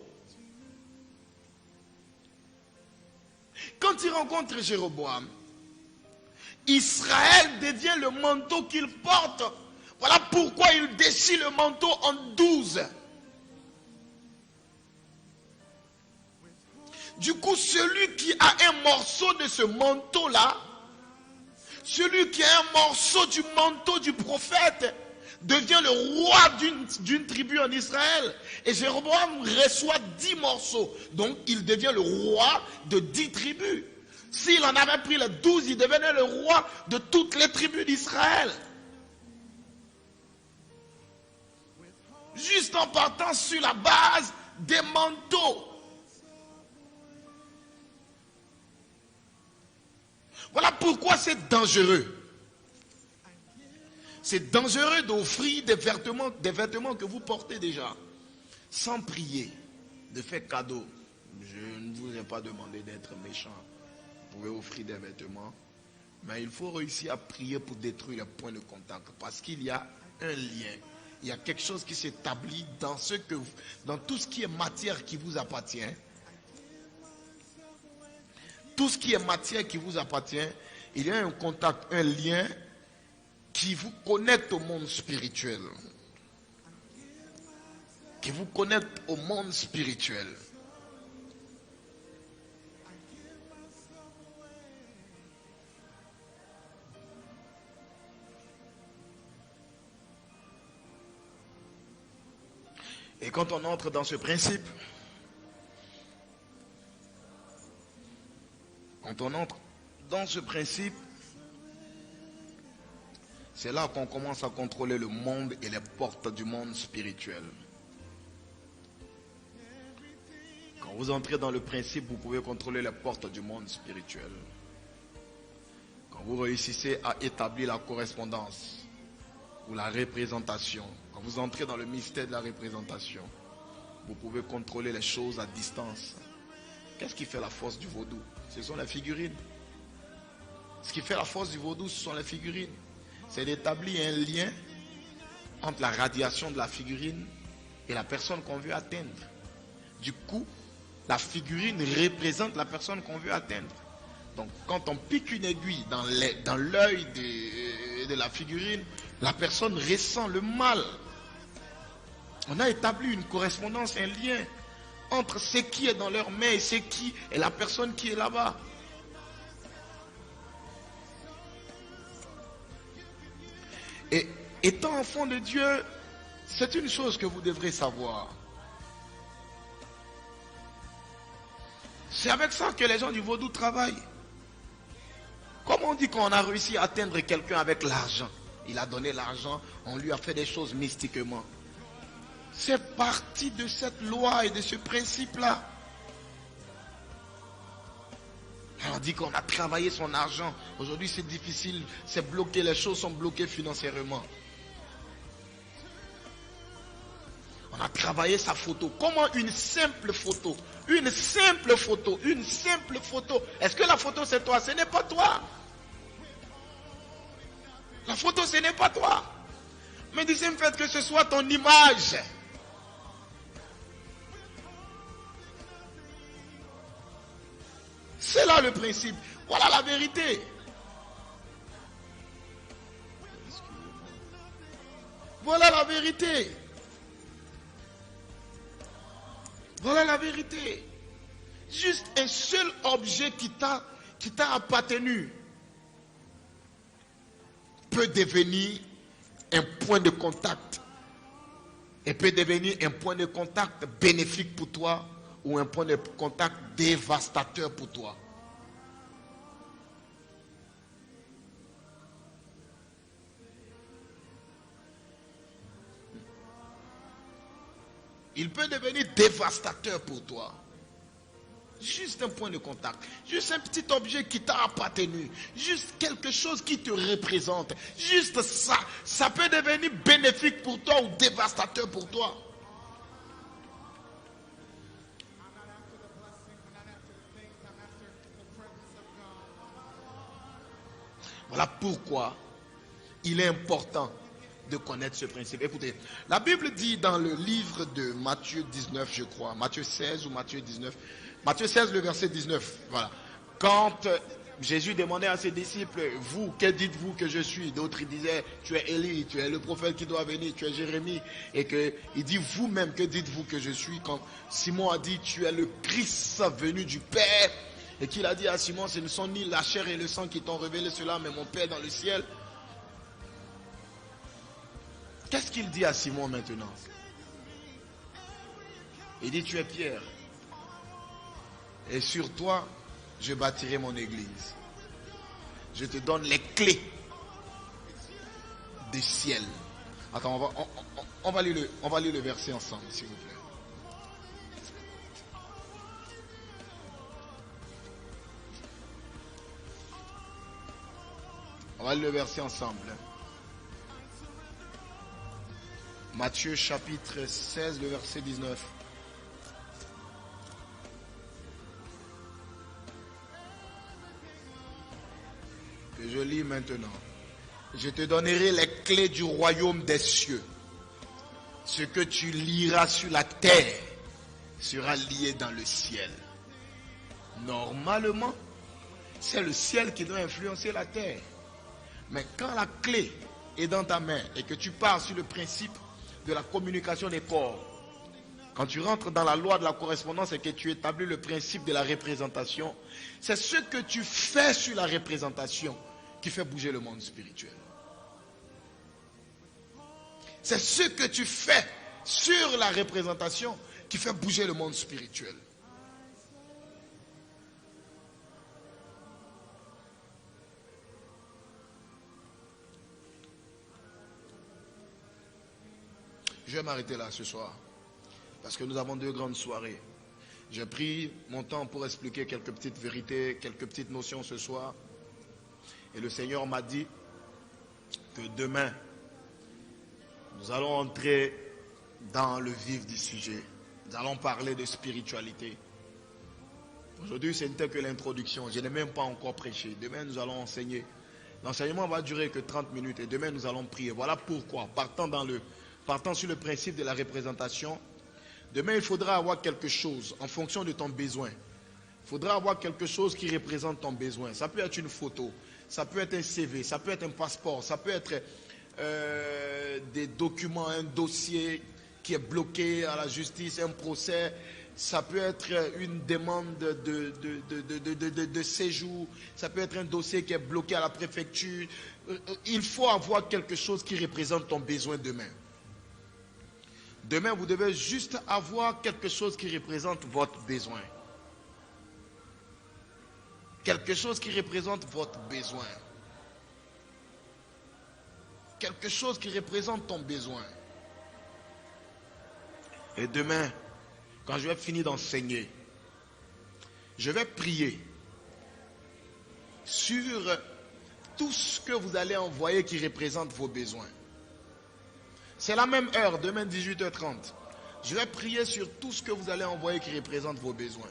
Quand il rencontre Jéroboam, Israël devient le manteau qu'il porte. Voilà pourquoi il déchire le manteau en 12. Du coup, celui qui a un morceau de ce manteau-là, celui qui a un morceau du manteau du prophète, devient le roi d'une tribu en Israël. Et Jéroboam reçoit 10 morceaux. Donc, il devient le roi de 10 tribus. S'il en avait pris les 12, il devenait le roi de toutes les tribus d'Israël. Juste en partant sur la base des manteaux. Voilà pourquoi c'est dangereux. C'est dangereux d'offrir des vêtements que vous portez déjà, sans prier, de faire cadeau. Je ne vous ai pas demandé d'être méchant. Vous pouvez offrir des vêtements, mais il faut réussir à prier pour détruire les points de contact, parce qu'il y a un lien. Il y a quelque chose qui s'établit dans tout ce qui est matière qui vous appartient. Tout ce qui est matière qui vous appartient, il y a un contact, un lien qui vous connecte au monde spirituel. Qui vous connecte au monde spirituel. Et quand on entre dans ce principe, c'est là qu'on commence à contrôler le monde et les portes du monde spirituel. Quand vous entrez dans le principe, vous pouvez contrôler les portes du monde spirituel. Quand vous réussissez à établir la correspondance ou la représentation, quand vous entrez dans le mystère de la représentation, vous pouvez contrôler les choses à distance. Qu'est-ce qui fait la force du vaudou? Ce sont les figurines. Ce qui fait la force du vaudou, ce sont les figurines. C'est d'établir un lien entre la radiation de la figurine et la personne qu'on veut atteindre. Du coup, la figurine représente la personne qu'on veut atteindre. Donc, quand on pique une aiguille dans l'œil de la figurine, la personne ressent le mal. On a établi une correspondance, un lien entre ce qui est dans leurs mains et la personne qui est là-bas. Et étant enfant de Dieu, c'est une chose que vous devrez savoir. C'est avec ça que les gens du vaudou travaillent. Comment on dit qu'on a réussi à atteindre quelqu'un avec l'argent? Il a donné l'argent, on lui a fait des choses mystiquement. C'est partie de cette loi et de ce principe-là. On dit qu'on a travaillé son argent. Aujourd'hui, c'est difficile, c'est bloqué, les choses sont bloquées financièrement. On a travaillé sa photo. Comment une simple photo? Une simple photo. Est-ce que la photo c'est toi? Ce n'est pas toi. La photo ce n'est pas toi. Mais deuxième fait que ce soit ton image. C'est là le principe. Voilà la vérité. Voilà la vérité. Voilà la vérité. Juste un seul objet qui t'a appartenu peut devenir un point de contact. Et peut devenir un point de contact bénéfique pour toi ou un point de contact dévastateur pour toi. Il peut devenir dévastateur pour toi. Juste un point de contact. Juste un petit objet qui t'a appartenu. Juste quelque chose qui te représente. Juste ça. Ça peut devenir bénéfique pour toi ou dévastateur pour toi. Voilà pourquoi il est important de connaître ce principe. Écoutez, la Bible dit dans le livre de Matthieu 19, je crois, Matthieu 16 ou Matthieu 19, Matthieu 16, le verset 19, voilà. Quand Jésus demandait à ses disciples, vous, que dites-vous que je suis? D'autres disaient, tu es Élie, tu es le prophète qui doit venir, tu es Jérémie. Et il dit, vous-même, que dites-vous que je suis? Quand Simon a dit, tu es le Christ venu du Père. Et qu'il a dit à Simon, ce ne sont ni la chair et le sang qui t'ont révélé cela, mais mon Père dans le ciel. Qu'est-ce qu'il dit à Simon maintenant? Il dit, tu es Pierre. Et sur toi, je bâtirai mon église. Je te donne les clés du ciel. Attends, on va lire le verset ensemble, s'il vous plaît. On va lire le verset ensemble. Matthieu chapitre 16, le verset 19. Que je lis maintenant. Je te donnerai les clés du royaume des cieux. Ce que tu liras sur la terre sera lié dans le ciel. Normalement, c'est le ciel qui doit influencer la terre. Mais quand la clé est dans ta main et que tu pars sur le principe de la communication des corps, quand tu rentres dans la loi de la correspondance et que tu établis le principe de la représentation, c'est ce que tu fais sur la représentation qui fait bouger le monde spirituel. C'est ce que tu fais sur la représentation qui fait bouger le monde spirituel. Je vais m'arrêter là ce soir, parce que nous avons 2 grandes soirées. J'ai pris mon temps pour expliquer quelques petites vérités, quelques petites notions ce soir. Et le Seigneur m'a dit que demain, nous allons entrer dans le vif du sujet. Nous allons parler de spiritualité. Aujourd'hui, ce n'était que l'introduction. Je n'ai même pas encore prêché. Demain, nous allons enseigner. L'enseignement va durer que 30 minutes et demain, nous allons prier. Voilà pourquoi, partant sur le principe de la représentation, demain, il faudra avoir quelque chose en fonction de ton besoin. Il faudra avoir quelque chose qui représente ton besoin. Ça peut être une photo, ça peut être un CV, ça peut être un passeport, ça peut être des documents, un dossier qui est bloqué à la justice, un procès. Ça peut être une demande de séjour, ça peut être un dossier qui est bloqué à la préfecture. Il faut avoir quelque chose qui représente ton besoin demain. Demain, vous devez juste avoir quelque chose qui représente votre besoin. Quelque chose qui représente votre besoin. Quelque chose qui représente ton besoin. Et demain, quand je vais finir d'enseigner, je vais prier sur tout ce que vous allez envoyer qui représente vos besoins. C'est la même heure, demain 18h30. Je vais prier sur tout ce que vous allez envoyer qui représente vos besoins.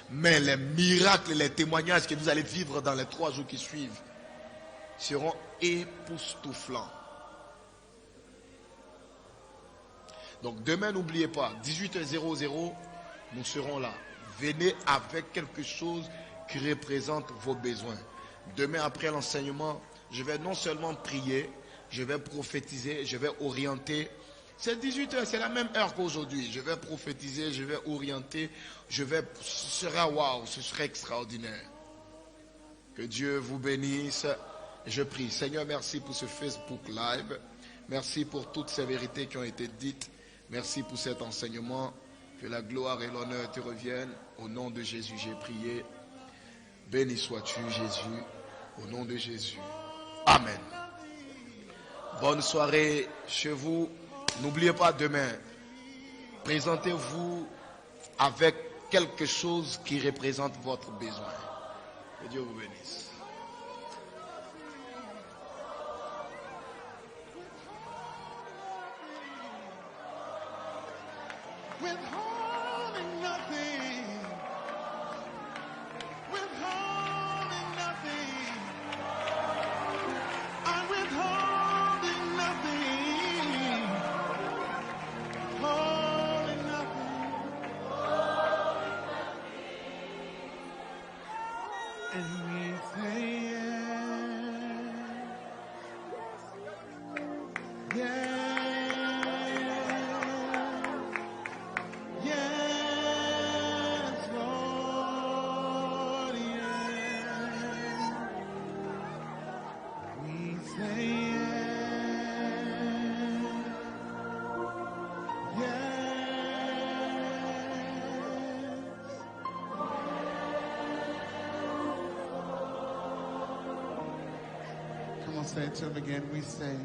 Mais les miracles, les témoignages que vous allez vivre dans les 3 jours qui suivent seront époustouflants. Donc demain, n'oubliez pas, 18h00, nous serons là. Venez avec quelque chose qui représente vos besoins. Demain, après l'enseignement, je vais non seulement prier, je vais prophétiser, je vais orienter. C'est 18h, c'est la même heure qu'aujourd'hui. Je vais prophétiser, je vais orienter, ce sera waouh, ce sera extraordinaire. Que Dieu vous bénisse. Je prie. Seigneur, merci pour ce Facebook Live. Merci pour toutes ces vérités qui ont été dites. Merci pour cet enseignement. Que la gloire et l'honneur te reviennent. Au nom de Jésus, j'ai prié. Béni sois-tu, Jésus. Au nom de Jésus. Amen. Bonne soirée chez vous. N'oubliez pas demain, présentez-vous avec quelque chose qui représente votre besoin. Que Dieu vous bénisse. Withholding nothing, withholding nothing, I'm withholding nothing, withholding nothing. And we say yes. Yes. Yes, Lord, yes. We say yes. Yes. Come on, say it to him again. We say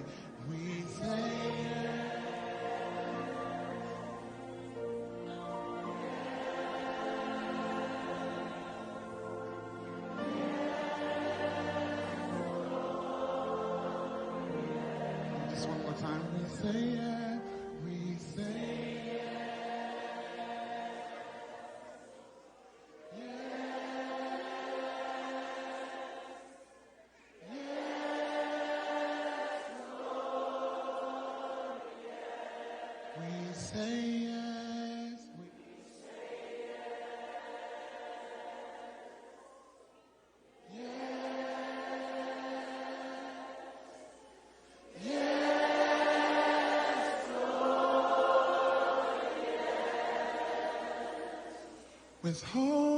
just one more time. We say yes. We say we say yes. Withhold.